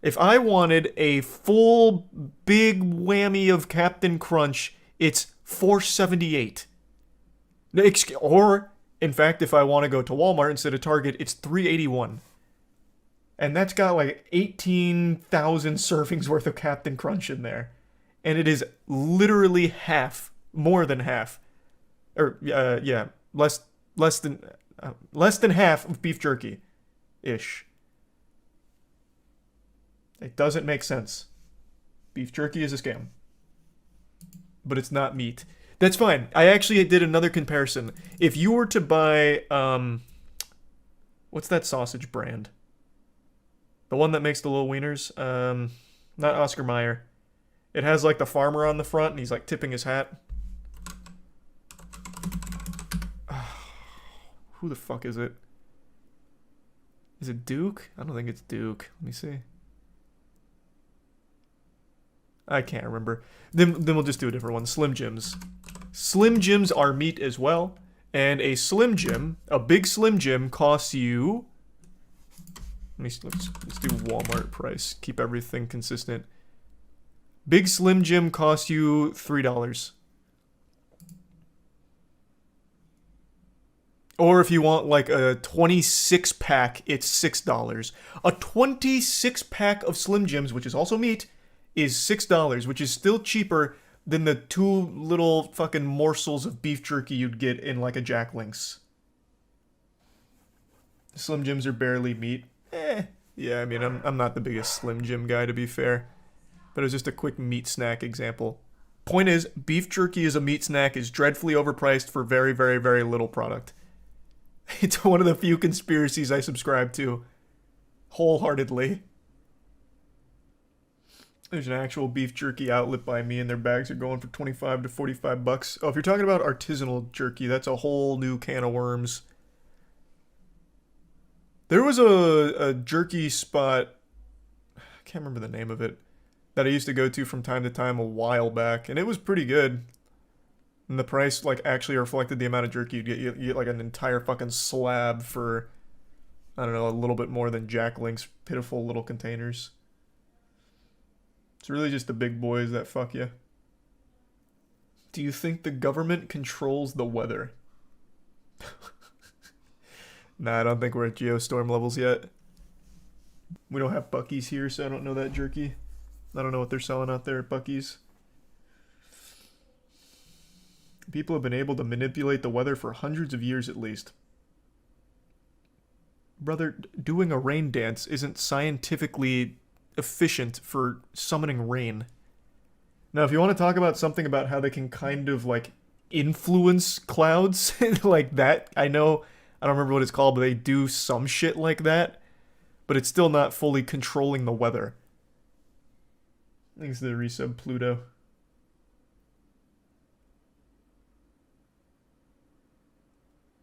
If I wanted a full big whammy of Captain Crunch, it's $4.78. Or, in fact, if I want to go to Walmart instead of Target, it's $3.81. And that's got like 18,000 servings worth of Captain Crunch in there. And it is literally half, more than half, or yeah, less than half of beef jerky, ish. It doesn't make sense. Beef jerky is a scam. But it's not meat. That's fine. I actually did another comparison. If you were to buy, what's that sausage brand? The one that makes the little wieners? Not Oscar Mayer. It has like the farmer on the front and he's like tipping his hat. Who the fuck is it? Is it Duke? I don't think it's Duke. Let me see. I can't remember. Then we'll just do a different one. Slim Jims. Slim Jims are meat as well. And a Slim Jim, a big Slim Jim costs you... let's do Walmart price. Keep everything consistent. Big Slim Jim costs you $3. Or if you want like a 26 pack, it's $6. A 26 pack of Slim Jims, which is also meat, is $6, which is still cheaper than the 2 little fucking morsels of beef jerky you'd get in like a Jack Link's. Slim Jims are barely meat. Yeah, I mean, I'm not the biggest Slim Jim guy, to be fair. But it was just a quick meat snack example. Point is, beef jerky as a meat snack is dreadfully overpriced for very, very, very little product. It's one of the few conspiracies I subscribe to. Wholeheartedly. There's an actual beef jerky outlet by me, and their bags are going for 25 to 45 bucks. Oh, if you're talking about artisanal jerky, that's a whole new can of worms. There was a jerky spot, I can't remember the name of it, that I used to go to from time to time a while back, and it was pretty good. And the price, like, actually reflected the amount of jerky you'd get. You get, like, an entire fucking slab for, I don't know, a little bit more than Jack Link's pitiful little containers. It's really just the big boys that fuck you. Do you think the government controls the weather? Nah, I don't think we're at Geostorm levels yet. We don't have Buc-ee's here, so I don't know that jerky. I don't know what they're selling out there at Buc-ee's. People have been able to manipulate the weather for hundreds of years at least. Brother, doing a rain dance isn't scientifically efficient for summoning rain. Now, if you want to talk about something about how they can kind of, like, influence clouds, like that, I know, I don't remember what it's called, but they do some shit like that, but it's still not fully controlling the weather. Thanks to the resub, Pluto.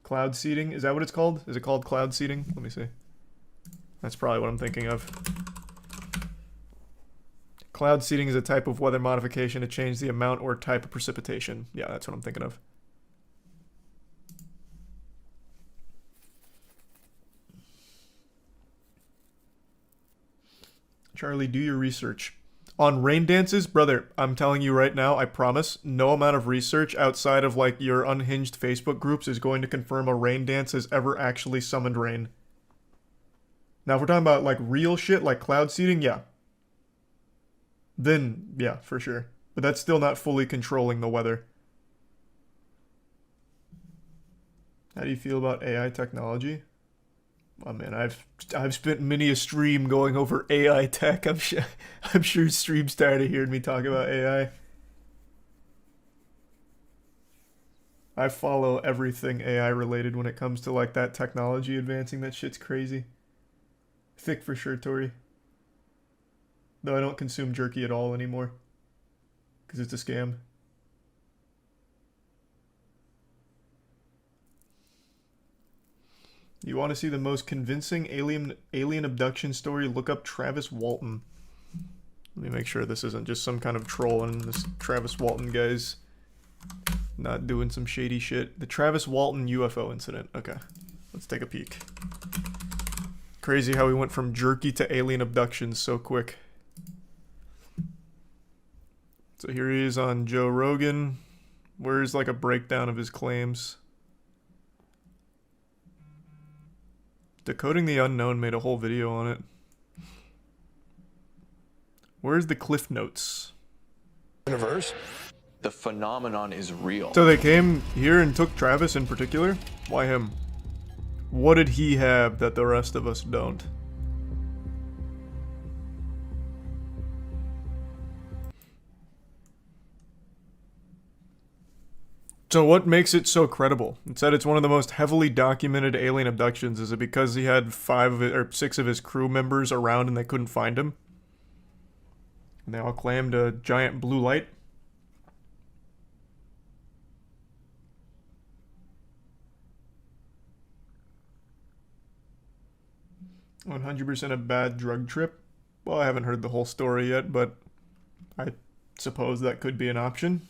Cloud seeding? Is that what it's called? Is it called cloud seeding? Let me see. That's probably what I'm thinking of. Cloud seeding is a type of weather modification to change the amount or type of precipitation. Yeah, that's what I'm thinking of. Charlie, do your research. On rain dances, brother, I'm telling you right now, I promise, no amount of research outside of, like, your unhinged Facebook groups is going to confirm a rain dance has ever actually summoned rain. Now, if we're talking about, like, real shit, like cloud seeding, yeah. Then, yeah, for sure. But that's still not fully controlling the weather. How do you feel about AI technology? Oh man, I've spent many a stream going over AI tech. I'm sure stream's tired of hearing me talk about AI. I follow everything AI related when it comes to like that technology advancing. That shit's crazy. Thick for sure, Tori. Though I don't consume jerky at all anymore. Because it's a scam. You want to see the most convincing alien abduction story? Look up Travis Walton. Let me make sure this isn't just some kind of troll and this Travis Walton guy's not doing some shady shit. The Travis Walton UFO incident. Okay, let's take a peek. Crazy how we went from jerky to alien abductions so quick. So here he is on Joe Rogan. Where's like a breakdown of his claims? Decoding the Unknown made a whole video on it. Where's the cliff notes? Universe, the phenomenon is real. So they came here and took Travis in particular? Why him? What did he have that the rest of us don't? So what makes it so credible? It said it's one of the most heavily documented alien abductions. Is it because he had 6 of his crew members around and they couldn't find him? And they all claimed a giant blue light? "100% a bad drug trip?" Well, I haven't heard the whole story yet, but I suppose that could be an option.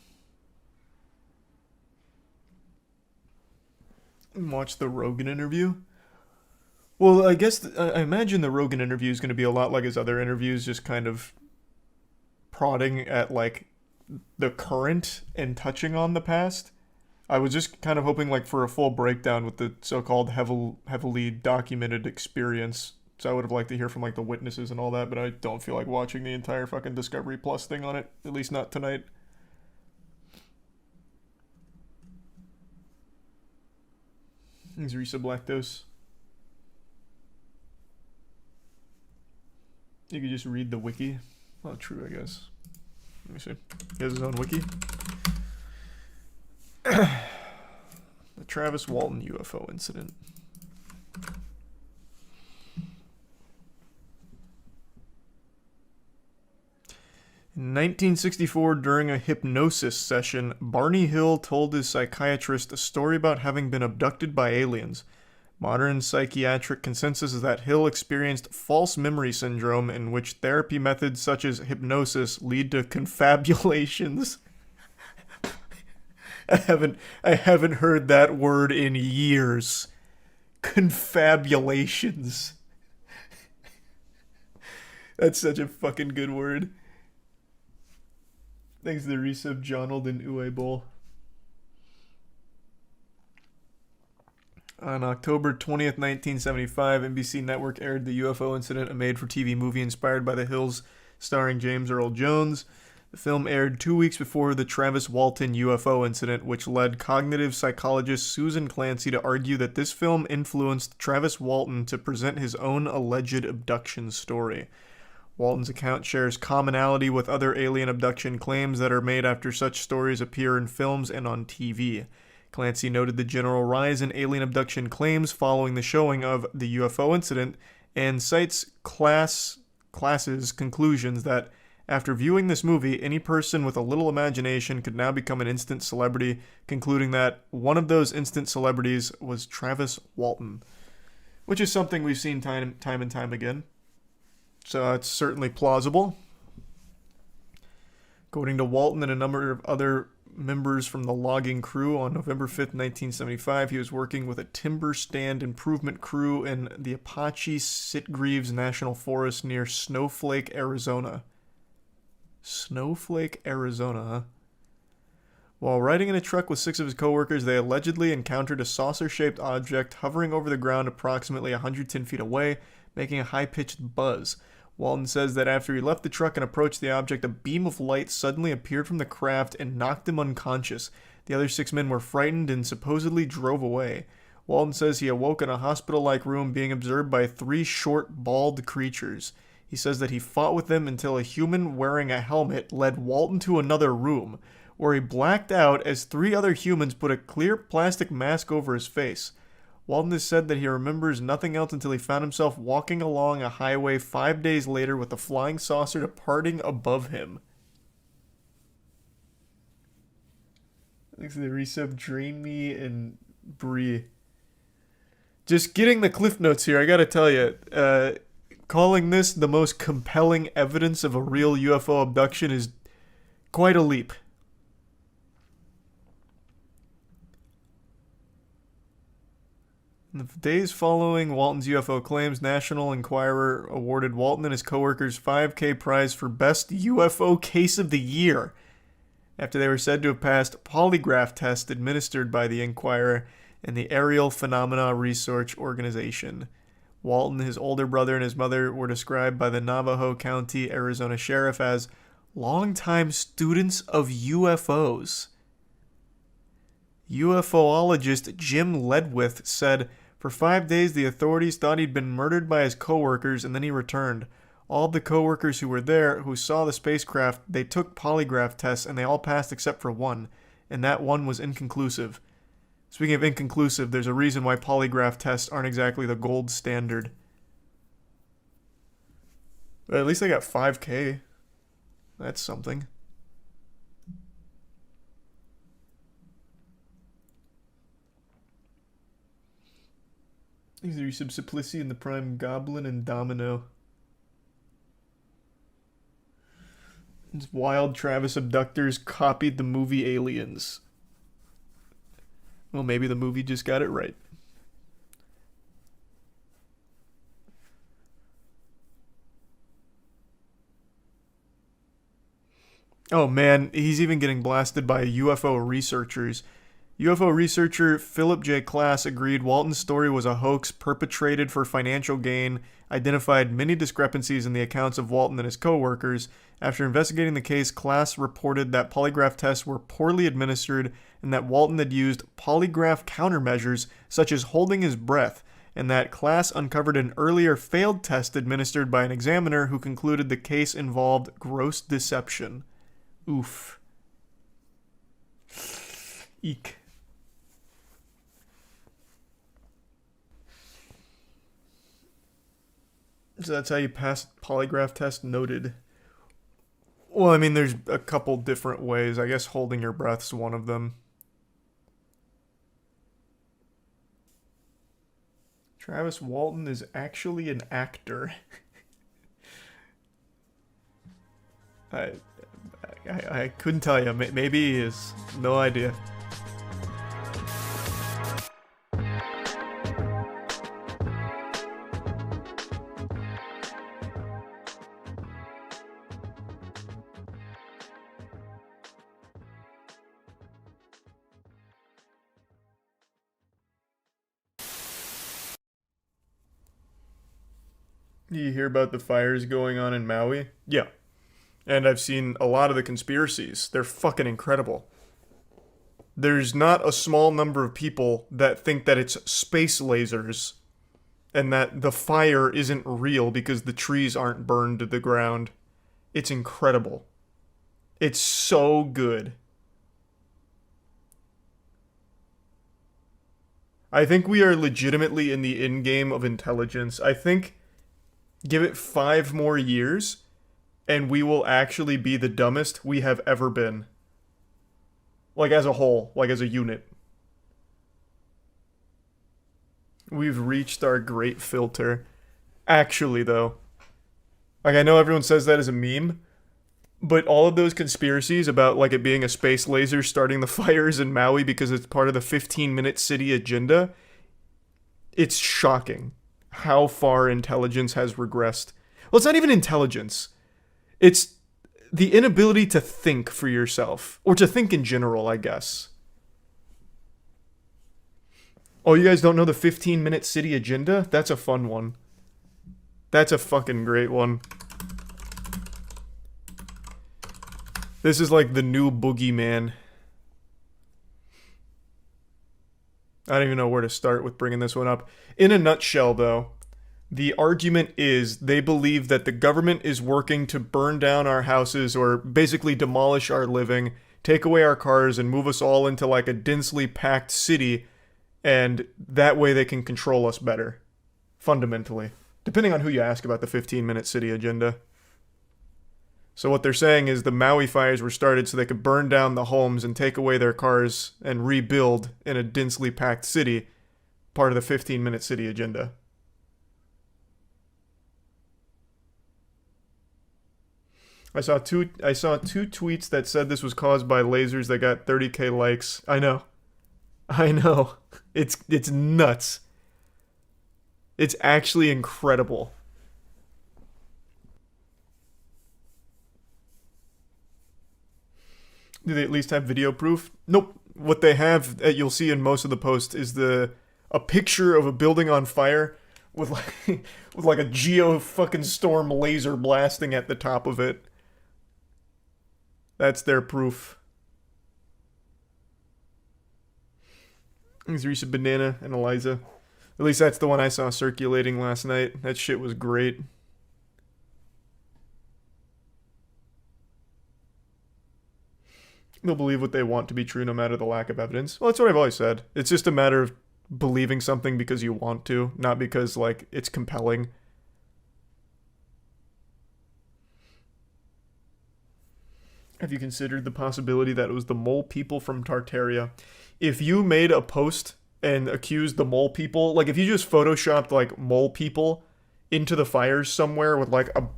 Watch the Rogan interview. Well, I guess I imagine the Rogan interview is going to be a lot like his other interviews, just kind of prodding at like the current and touching on the past. I was just kind of hoping like for a full breakdown with the so-called heavily documented experience. So I would have liked to hear from like the witnesses and all that, but I don't feel like watching the entire fucking Discovery Plus thing on it, at least not tonight. He's Risa Blackdose. You could just read the wiki. Well, true, I guess. Let me see. He has his own wiki. The Travis Walton UFO incident. In 1964, during a hypnosis session, Barney Hill told his psychiatrist a story about having been abducted by aliens. Modern psychiatric consensus is that Hill experienced false memory syndrome, in which therapy methods such as hypnosis lead to confabulations. I haven't heard that word in years. Confabulations. That's such a fucking good word. Thanks to the resub, Jonald and Uwe Bowl. On October 20th, 1975, NBC Network aired The UFO Incident, a made-for-TV movie inspired by the Hills, starring James Earl Jones. The film aired 2 weeks before the Travis Walton UFO incident, which led cognitive psychologist Susan Clancy to argue that this film influenced Travis Walton to present his own alleged abduction story. Walton's account shares commonality with other alien abduction claims that are made after such stories appear in films and on TV. Clancy noted the general rise in alien abduction claims following the showing of The UFO Incident and cites Class's conclusions that after viewing this movie, any person with a little imagination could now become an instant celebrity, concluding that one of those instant celebrities was Travis Walton, which is something we've seen time and time again. So it's certainly plausible. According to Walton and a number of other members from the logging crew, on November 5th, 1975, he was working with a timber stand improvement crew in the Apache Sitgreaves National Forest near Snowflake, Arizona. Snowflake, Arizona, huh? While riding in a truck with 6 of his coworkers, they allegedly encountered a saucer-shaped object hovering over the ground approximately 110 feet away, making a high-pitched buzz. Walton says that after he left the truck and approached the object, a beam of light suddenly appeared from the craft and knocked him unconscious. The other 6 men were frightened and supposedly drove away. Walton says he awoke in a hospital-like room being observed by 3 short, bald creatures. He says that he fought with them until a human wearing a helmet led Walton to another room, where he blacked out as 3 other humans put a clear plastic mask over his face. Walton has said that he remembers nothing else until he found himself walking along a highway 5 days later with a flying saucer departing above him. Thanks to the resub, Drain Me and Bree. Just getting the cliff notes here, I gotta tell you, calling this the most compelling evidence of a real UFO abduction is quite a leap. In the days following Walton's UFO claims, National Enquirer awarded Walton and his coworkers $5,000 prize for Best UFO Case of the Year, after they were said to have passed polygraph tests administered by the Enquirer and the Aerial Phenomena Research Organization. Walton, his older brother, and his mother were described by the Navajo County, Arizona sheriff as longtime students of UFOs. UFOologist Jim Ledwith said, "For 5 days the authorities thought he'd been murdered by his coworkers and then he returned. All of the coworkers who were there, who saw the spacecraft, they took polygraph tests and they all passed except for one. and that one was inconclusive. Speaking of inconclusive, there's a reason why polygraph tests aren't exactly the gold standard. But at least I got 5K. That's something. These are some Simplici and the Prime Goblin and Domino. These wild Travis abductors copied the movie Aliens. Well, maybe the movie just got it right. Oh man, he's even getting blasted by UFO researchers. UFO researcher Philip J. Klass agreed Walton's story was a hoax perpetrated for financial gain, identified many discrepancies in the accounts of Walton and his co-workers. After investigating the case, Klass reported that polygraph tests were poorly administered and that Walton had used polygraph countermeasures such as holding his breath, and that Klass uncovered an earlier failed test administered by an examiner who concluded the case involved gross deception. Oof. Eek. So that's how you pass polygraph test, noted. Well, I mean, there's a couple different ways. I guess holding your breath's one of them. Travis Walton is actually an actor. I couldn't tell you. Maybe he is. No idea. Do you hear about the fires going on in Maui? Yeah. And I've seen a lot of the conspiracies. They're fucking incredible. There's not a small number of people that think that it's space lasers and that the fire isn't real because the trees aren't burned to the ground. It's incredible. It's so good. I think we are legitimately in the endgame of intelligence. I think give it 5 more years and we will actually be the dumbest we have ever been. Like as a whole, like as a unit. We've reached our great filter. Actually, though. Like, I know everyone says that as a meme, but all of those conspiracies about, like, it being a space laser starting the fires in Maui because it's part of the 15-minute city agenda, it's shocking how far intelligence has regressed. Well, it's not even intelligence. It's the inability to think for yourself. Or to think in general, I guess. Oh, you guys don't know the 15-minute city agenda? That's a fun one. That's a fucking great one. This is like the new boogeyman. I don't even know where to start with bringing this one up. In a nutshell, though, the argument is they believe that the government is working to burn down our houses or basically demolish our living, take away our cars, and move us all into like a densely packed city, and that way they can control us better. Fundamentally. Depending on who you ask about the 15-minute city agenda. So what they're saying is the Maui fires were started so they could burn down the homes and take away their cars and rebuild in a densely packed city, part of the 15-minute city agenda. I saw two tweets that said this was caused by lasers that got 30k likes. I know. It's nuts. It's actually incredible. Do they at least have video proof? Nope. What they have, you'll see in most of the posts, is a picture of a building on fire with like a geo fucking storm laser blasting at the top of it. That's their proof. There's Risa Banana and Eliza. At least that's the one I saw circulating last night. That shit was great. They'll believe what they want to be true no matter the lack of evidence. Well, that's what I've always said. It's just a matter of believing something because you want to, not because, like, it's compelling. Have you considered the possibility that it was the mole people from Tartaria? If you made a post and accused the mole people, like if you just photoshopped like mole people into the fires somewhere with like a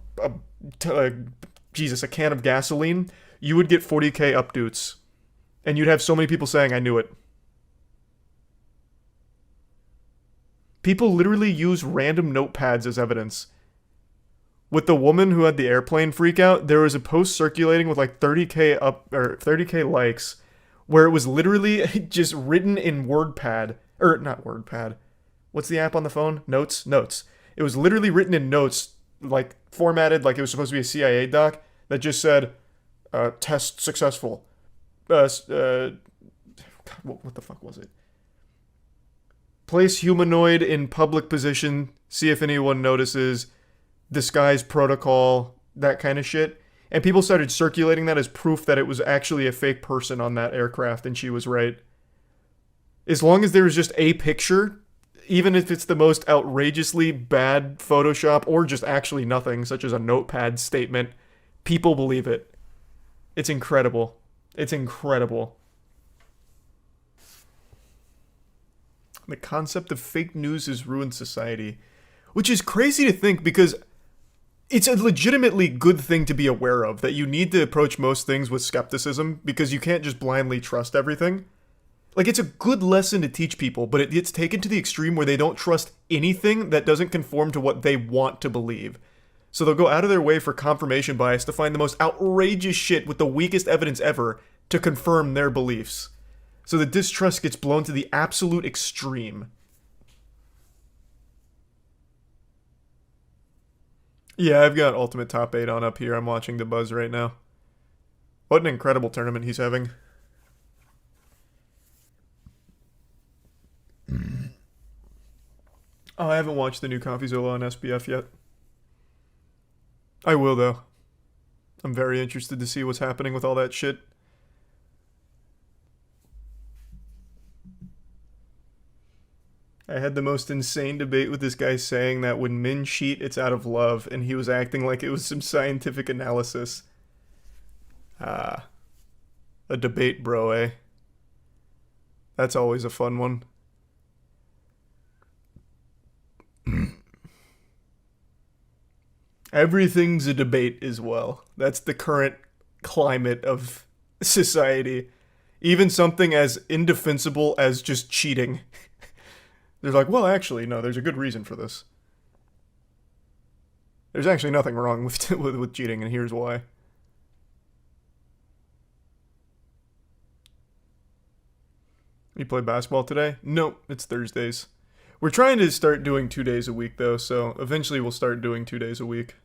can of gasoline, you would get 40k updates. And you'd have so many people saying, I knew it. People literally use random notepads as evidence. With the woman who had the airplane freak out, there was a post circulating with like 30k likes, where it was literally just written in WordPad, or not WordPad. What's the app on the phone? Notes. It was literally written in Notes, like formatted like it was supposed to be a CIA doc that just said, "Test successful." What the fuck was it? Place humanoid in public position. See if anyone notices. Disguise protocol, that kind of shit. And people started circulating that as proof that it was actually a fake person on that aircraft, and she was right. As long as there's just a picture, even if it's the most outrageously bad Photoshop or just actually nothing, such as a notepad statement, people believe it. It's incredible. It's incredible. The concept of fake news has ruined society. Which is crazy to think because it's a legitimately good thing to be aware of, that you need to approach most things with skepticism because you can't just blindly trust everything. Like, it's a good lesson to teach people, but it gets taken to the extreme where they don't trust anything that doesn't conform to what they want to believe. So they'll go out of their way for confirmation bias to find the most outrageous shit with the weakest evidence ever to confirm their beliefs. So the distrust gets blown to the absolute extreme. Yeah, I've got Ultimate Top 8 on up here. I'm watching the buzz right now. What an incredible tournament he's having. Oh, I haven't watched the new CoffeeZilla on SBF yet. I will, though. I'm very interested to see what's happening with all that shit. I had the most insane debate with this guy saying that when men cheat, it's out of love, and he was acting like it was some scientific analysis. A debate, bro, eh? That's always a fun one. Everything's a debate as well. That's the current climate of society. Even something as indefensible as just cheating. They're like, well, actually, no, there's a good reason for this. There's actually nothing wrong with cheating, and here's why. You play basketball today? Nope, it's Thursdays. We're trying to start doing 2 days a week, though, so eventually we'll start doing 2 days a week.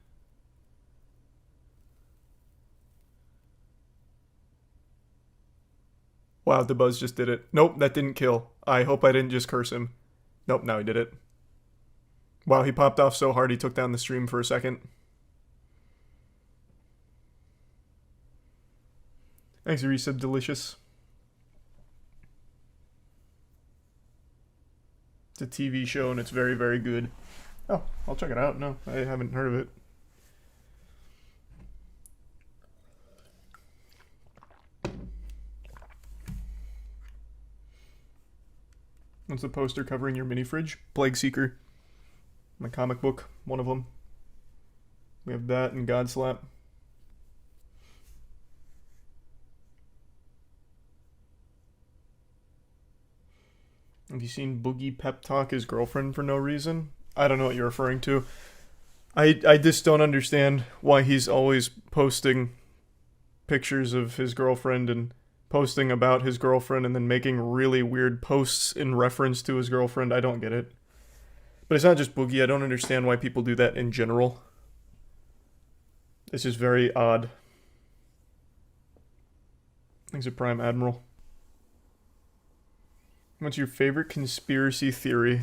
Wow, the buzz just did it. Nope, that didn't kill. I hope I didn't just curse him. Nope, now he did it. Wow, he popped off so hard he took down the stream for a second. Thanks, resub, delicious. It's a TV show and it's very, very good. Oh, I'll check it out. No, I haven't heard of it. What's the poster covering your mini fridge? Plague Seeker. My comic book, one of them. We have that and Godslap. Have you seen Boogie pep talk his girlfriend for no reason? I don't know what you're referring to. I just don't understand why he's always posting pictures of his girlfriend and posting about his girlfriend and then making really weird posts in reference to his girlfriend. I don't get it. But it's not just Boogie. I don't understand why people do that in general. It's just very odd. Thanks to Prime Admiral. What's your favorite conspiracy theory?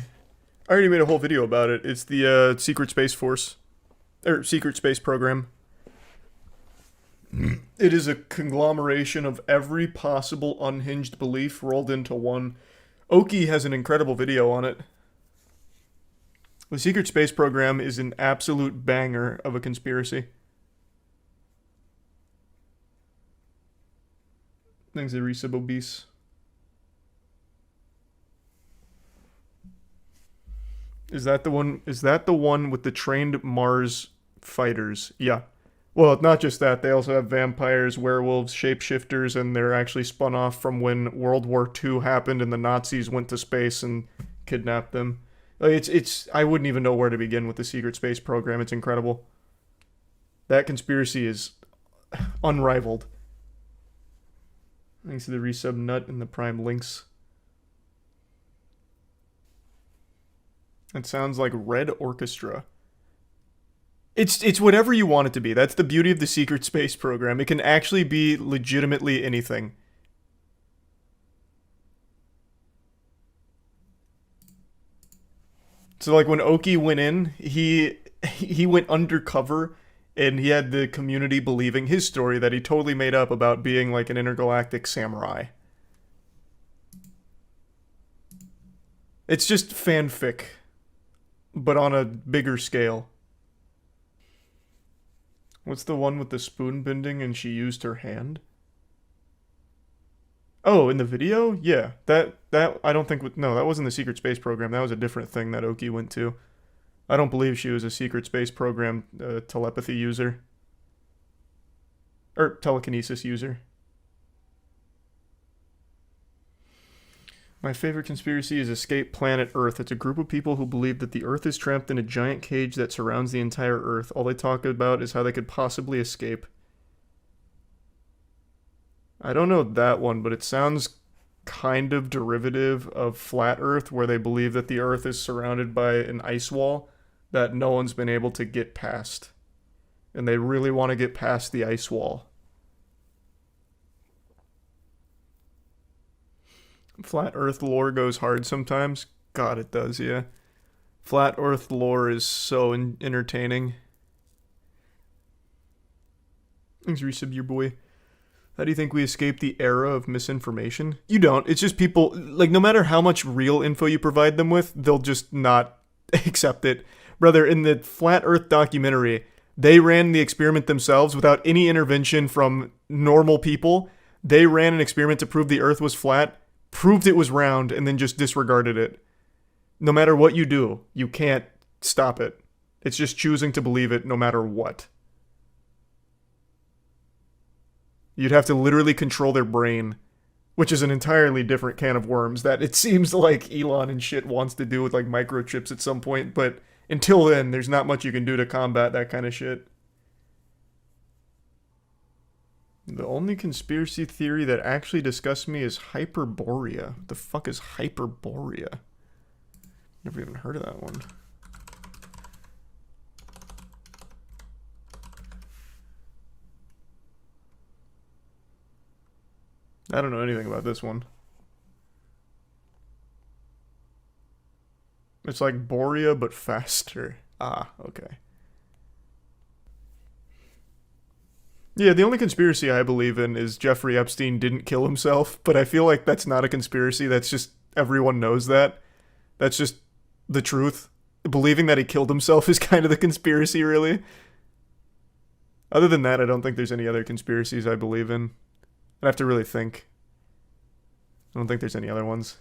I already made a whole video about it. It's the Secret Space Force. Or Secret Space Program. It is a conglomeration of every possible unhinged belief rolled into one. Oki has an incredible video on it. The secret space program is an absolute banger of a conspiracy. Thanks to Resub Obese. Is that the one? Is that the one with the trained Mars fighters? Yeah. Well, not just that. They also have vampires, werewolves, shapeshifters, and they're actually spun off from when World War II happened and the Nazis went to space and kidnapped them. It's. I wouldn't even know where to begin with the secret space program. It's incredible. That conspiracy is unrivaled. Thanks to the resub nut and the prime links. It sounds like Red Orchestra. It's whatever you want it to be. That's the beauty of the secret space program. It can actually be legitimately anything. So like when Oki went in, he went undercover and he had the community believing his story that he totally made up about being like an intergalactic samurai. It's just fanfic, but on a bigger scale. What's the one with the spoon bending and she used her hand? Oh, in the video? Yeah, that I don't think, no, that wasn't the secret space program. That was a different thing that Oki went to. I don't believe she was a secret space program telepathy user. Or telekinesis user. My favorite conspiracy is Escape Planet Earth. It's a group of people who believe that the Earth is trapped in a giant cage that surrounds the entire Earth. All they talk about is how they could possibly escape. I don't know that one, but it sounds kind of derivative of Flat Earth, where they believe that the Earth is surrounded by an ice wall that no one's been able to get past. And they really want to get past the ice wall. Flat Earth lore goes hard sometimes. God, it does, yeah. Flat Earth lore is so entertaining. Thanks, resub your boy. How do you think we escape the era of misinformation? You don't. It's just people, like, no matter how much real info you provide them with, they'll just not accept it. Brother, in the Flat Earth documentary, they ran the experiment themselves without any intervention from normal people. They ran an experiment to prove the Earth was flat, proved it was round, and then just disregarded it. No matter what you do, you can't stop it. It's just choosing to believe it no matter what. You'd have to literally control their brain, which is an entirely different can of worms that it seems like Elon and shit wants to do with like microchips at some point, but until then, there's not much you can do to combat that kind of shit. The only conspiracy theory that actually disgusts me is Hyperborea. What the fuck is Hyperborea? Never even heard of that one. I don't know anything about this one. It's like Borea, but faster. Ah, okay. Yeah, the only conspiracy I believe in is Jeffrey Epstein didn't kill himself, but I feel like that's not a conspiracy. That's just, everyone knows that. That's just the truth. Believing that he killed himself is kind of the conspiracy, really. Other than that, I don't think there's any other conspiracies I believe in. I'd have to really think. I don't think there's any other ones.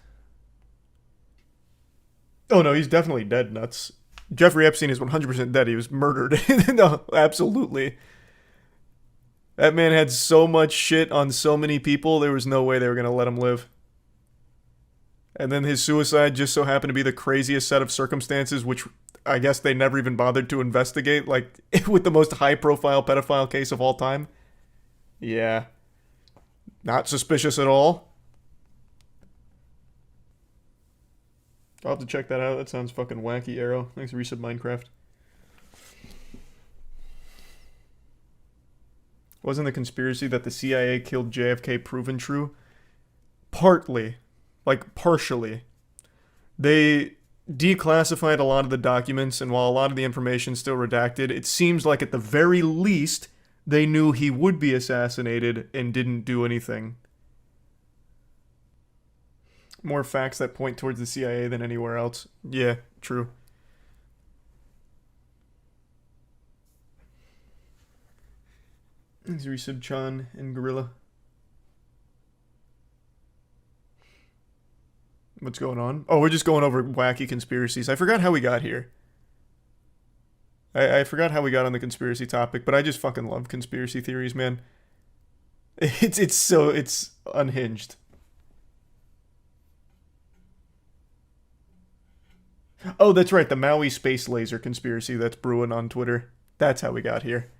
Oh no, he's definitely dead, nuts. Jeffrey Epstein is 100% dead. He was murdered. No, absolutely. That man had so much shit on so many people, there was no way they were going to let him live. And then his suicide just so happened to be the craziest set of circumstances, which I guess they never even bothered to investigate, like, with the most high-profile pedophile case of all time. Yeah. Not suspicious at all. I'll have to check that out. That sounds fucking wacky, Arrow. Thanks for resub Minecraft. Wasn't the conspiracy that the CIA killed JFK proven true? Partly. Like, partially. They declassified a lot of the documents, and while a lot of the information is still redacted, it seems like at the very least, They knew he would be assassinated and didn't do anything. More facts that point towards the CIA than anywhere else. Yeah, true. Resub Chan and Gorilla. What's going on? Oh, we're just going over wacky conspiracies. I forgot how we got here. I forgot how we got on the conspiracy topic, but I just fucking love conspiracy theories, man. It's unhinged. Oh, that's right, the Maui space laser conspiracy that's brewing on Twitter. That's how we got here.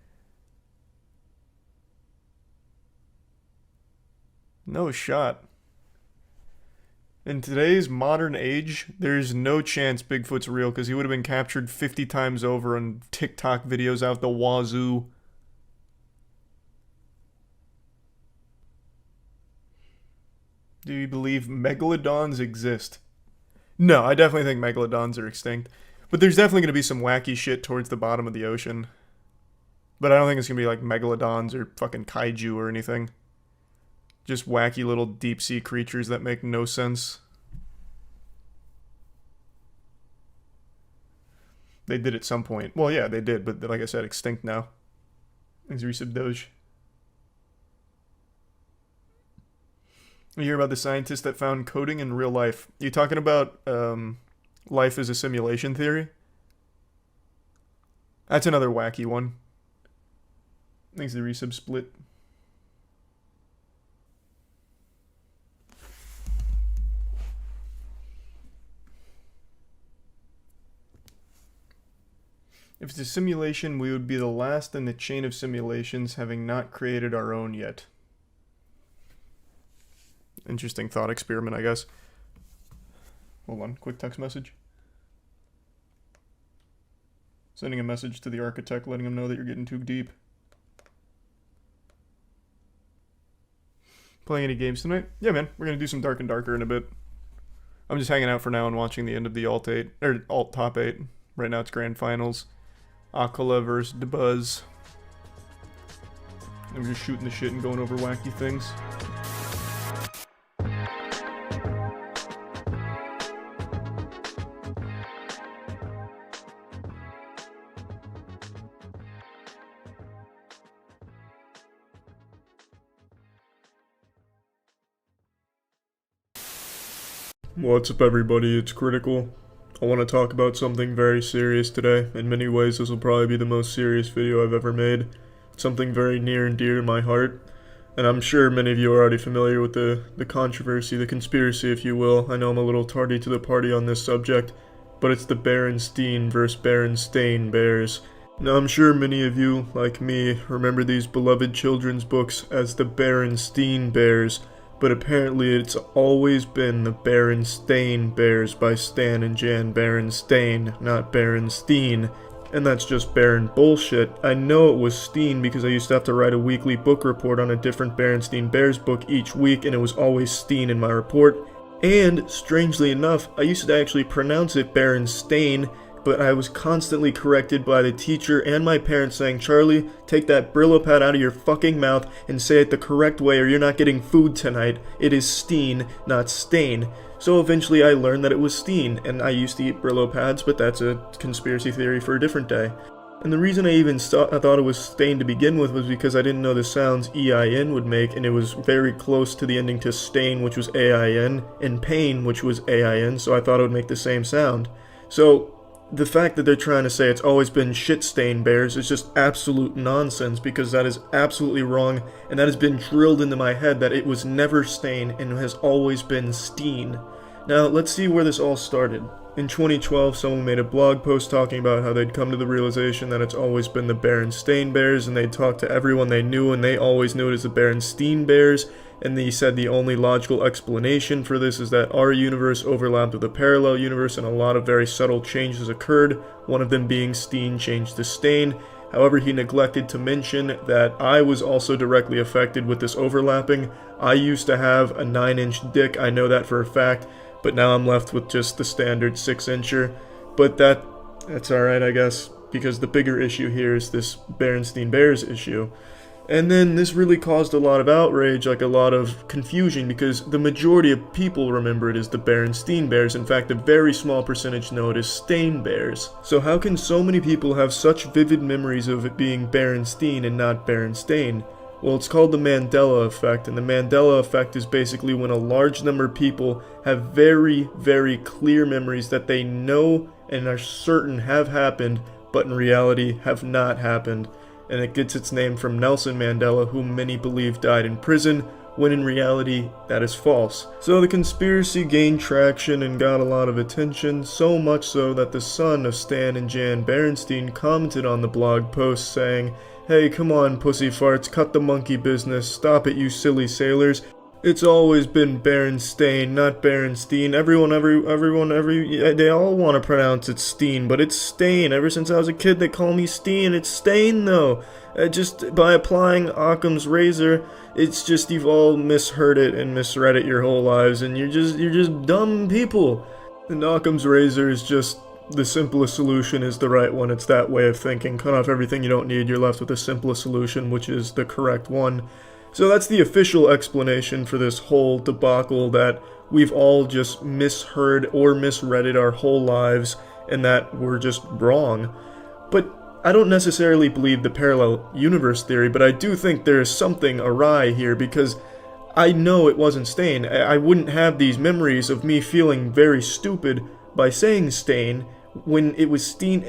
No shot. In today's modern age, there's no chance Bigfoot's real because he would have been captured 50 times over on TikTok videos out the wazoo. Do you believe megalodons exist? No, I definitely think megalodons are extinct. But there's definitely going to be some wacky shit towards the bottom of the ocean. But I don't think it's going to be like megalodons or fucking kaiju or anything. Just wacky little deep-sea creatures that make no sense. They did at some point. Well, yeah, they did, but like I said, extinct now. Is Resub Doge. You hear about the scientist that found coding in real life. You talking about life as a simulation theory? That's another wacky one. Thanks to the Resub split. If it's a simulation, we would be the last in the chain of simulations, having not created our own yet. Interesting thought experiment, I guess. Hold on, quick text message. Sending a message to the architect, letting him know that you're getting too deep. Playing any games tonight? Yeah, man, we're gonna do some Dark and Darker in a bit. I'm just hanging out for now and watching the end of the Alt Top 8. Right now it's Grand Finals. Aquila versus DeBuzz. And we're just shooting the shit and going over wacky things. What's up, everybody? It's Critical. I want to talk about something very serious today. In many ways, this will probably be the most serious video I've ever made. It's something very near and dear to my heart. And I'm sure many of you are already familiar with the controversy, the conspiracy, if you will. I know I'm a little tardy to the party on this subject, but it's the Berenstein versus Berenstain Bears. Now, I'm sure many of you, like me, remember these beloved children's books as the Berenstein Bears, but apparently it's always been the Berenstain Bears by Stan and Jan Berenstain, not Berenstein. And that's just barren bullshit. I know it was Steen because I used to have to write a weekly book report on a different Berenstein Bears book each week, and it was always Steen in my report. And, strangely enough, I used to actually pronounce it Berenstain, but I was constantly corrected by the teacher and my parents saying, "Charlie, take that Brillo pad out of your fucking mouth and say it the correct way or you're not getting food tonight. It is Steen, not Stain." So eventually I learned that it was Steen, and I used to eat Brillo pads, but that's a conspiracy theory for a different day. And the reason I even thought it was Stain to begin with was because I didn't know the sounds E-I-N would make, and it was very close to the ending to Stain, which was A-I-N, and Pain, which was A-I-N, so I thought it would make the same sound. So the fact that they're trying to say it's always been shit stain bears is just absolute nonsense, because that is absolutely wrong, and that has been drilled into my head that it was never Stain and has always been Steen. Now, let's see where this all started. In 2012, someone made a blog post talking about how they'd come to the realization that it's always been the Berenstain Bears, and they'd talked to everyone they knew, and they always knew it as the Berenstein Bears, and they said the only logical explanation for this is that our universe overlapped with a parallel universe and a lot of very subtle changes occurred, one of them being Steen changed to Stain. However, he neglected to mention that I was also directly affected with this overlapping. I used to have a 9-inch dick, I know that for a fact, but now I'm left with just the standard 6-incher. But that's alright, I guess. because the bigger issue here is this Berenstain Bears issue. And then this really caused a lot of outrage, like a lot of confusion, because the majority of people remember it as the Berenstain Bears. In fact, a very small percentage know it as Stain Bears. So how can so many people have such vivid memories of it being Berenstain and not Berenstain? Well, it's called the Mandela effect, and the Mandela effect is basically when a large number of people have very, very clear memories that they know and are certain have happened, but in reality have not happened. And it gets its name from Nelson Mandela, whom many believe died in prison, when in reality, that is false. So the conspiracy gained traction and got a lot of attention, so much so that the son of Stan and Jan Berenstain commented on the blog post saying, "Hey, come on, pussy farts, cut the monkey business, stop it, you silly sailors. It's always been Berenstain, not Berenstein. They all want to pronounce it Steen, but it's Stain. Ever since I was a kid, they call me Steen. It's Stain, though. Just by applying Occam's razor, it's just you've all misheard it and misread it your whole lives, and you're just dumb people. And Occam's razor is just the simplest solution is the right one. It's that way of thinking. Cut off everything you don't need, you're left with the simplest solution, which is the correct one. So that's the official explanation for this whole debacle, that we've all just misheard or misread it our whole lives, and that we're just wrong. But I don't necessarily believe the parallel universe theory, but I do think there is something awry here, because I know it wasn't Stain. I wouldn't have these memories of me feeling very stupid by saying Stain when it was Steen.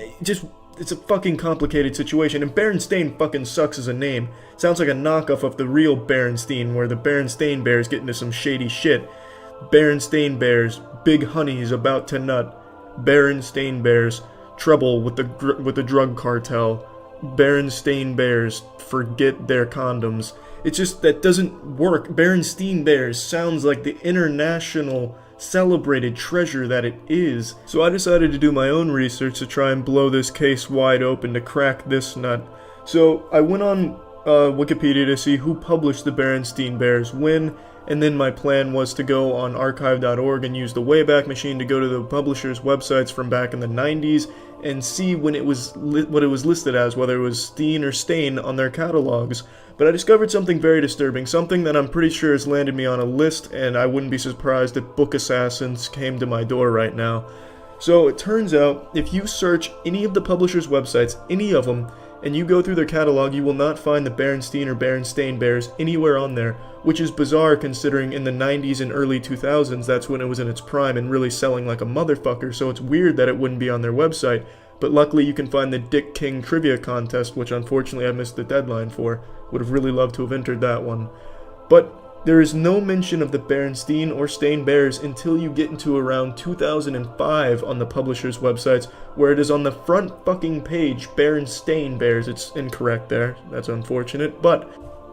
It's a fucking complicated situation, and Berenstain fucking sucks as a name. Sounds like a knockoff of the real Berenstain, where the Berenstain Bears get into some shady shit. Berenstain Bears, big honeys about to nut. Berenstain Bears, trouble with the drug cartel. Berenstain Bears, forget their condoms. It's just, that doesn't work. Berenstain Bears sounds like the international celebrated treasure that it is. So I decided to do my own research to try and blow this case wide open, to crack this nut. So I went on Wikipedia to see who published the Berenstain Bears when, and then my plan was to go on archive.org and use the Wayback Machine to go to the publishers' websites from back in the 90s and see when it was what it was listed as, whether it was Steen or Stain on their catalogs. But I discovered something very disturbing, something that I'm pretty sure has landed me on a list, and I wouldn't be surprised if book assassins came to my door right now. So it turns out, if you search any of the publishers' websites, any of them, and you go through their catalog, you will not find the Berenstain or Berenstain Bears anywhere on there, which is bizarre considering in the 90s and early 2000s, that's when it was in its prime and really selling like a motherfucker, so it's weird that it wouldn't be on their website. But luckily you can find the Dick King Trivia Contest, which unfortunately I missed the deadline for. Would have really loved to have entered that one. But there is no mention of the Berenstain or Stain Bears until you get into around 2005 on the publisher's websites, where it is on the front fucking page, Berenstain Bears. It's incorrect there. That's unfortunate. But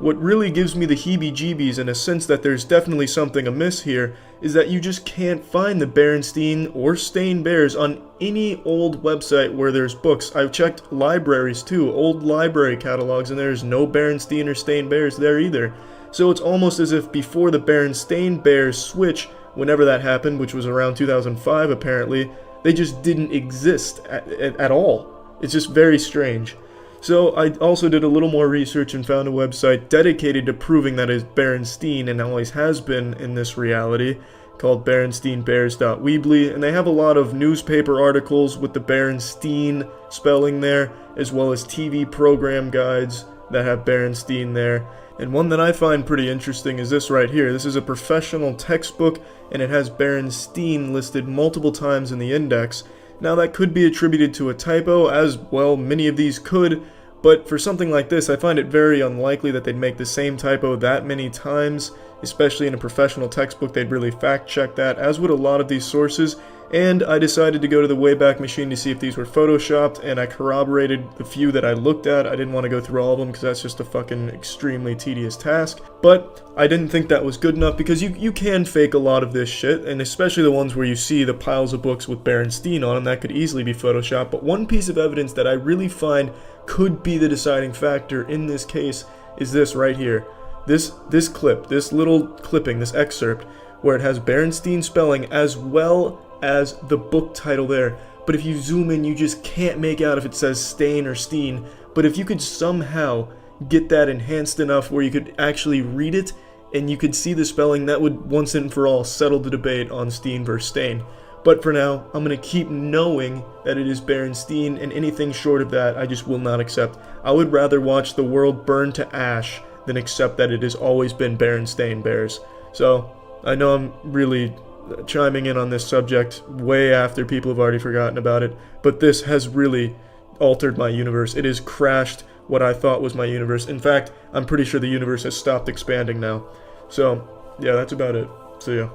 what really gives me the heebie-jeebies, in a sense that there's definitely something amiss here, is that you just can't find the Berenstain or Stain Bears on any old website where there's books. I've checked libraries too, old library catalogs, and there's no Berenstain or Stain Bears there either. So it's almost as if before the Berenstain Bears switch, whenever that happened, which was around 2005 apparently, they just didn't exist at all. It's just very strange. So I also did a little more research and found a website dedicated to proving that it's Berenstain and always has been in this reality, called BerenstainBears.weebly, and they have a lot of newspaper articles with the Berenstain spelling there, as well as TV program guides that have Berenstain there. And one that I find pretty interesting is this right here. This is a professional textbook, and it has Berenstain listed multiple times in the index. Now that could be attributed to a typo, as well many of these could, but for something like this I find it very unlikely that they'd make the same typo that many times, especially in a professional textbook. They'd really fact check that, as would a lot of these sources. And I decided to go to the Wayback Machine to see if these were photoshopped, and I corroborated the few that I looked at. I didn't want to go through all of them because that's just a fucking extremely tedious task. But I didn't think that was good enough, because you can fake a lot of this shit, and especially the ones where you see the piles of books with Berenstain on them, that could easily be photoshopped. But one piece of evidence that I really find could be the deciding factor in this case is this right here. This clip, this little clipping, this excerpt, where it has Berenstain spelling as well as the book title there. but if you zoom in, you just can't make out if it says Stain or Steen. But if you could somehow get that enhanced enough where you could actually read it and you could see the spelling, that would once and for all settle the debate on Steen versus Stain. But for now, I'm going to keep knowing that it is Berenstain, and anything short of that, I just will not accept. I would rather watch the world burn to ash than accept that it has always been Berenstain Bears. So, I know I'm really chiming in on this subject way after people have already forgotten about it, but this has really altered my universe. It has crashed what I thought was my universe. In fact, I'm pretty sure the universe has stopped expanding now. So, yeah, that's about it. See ya.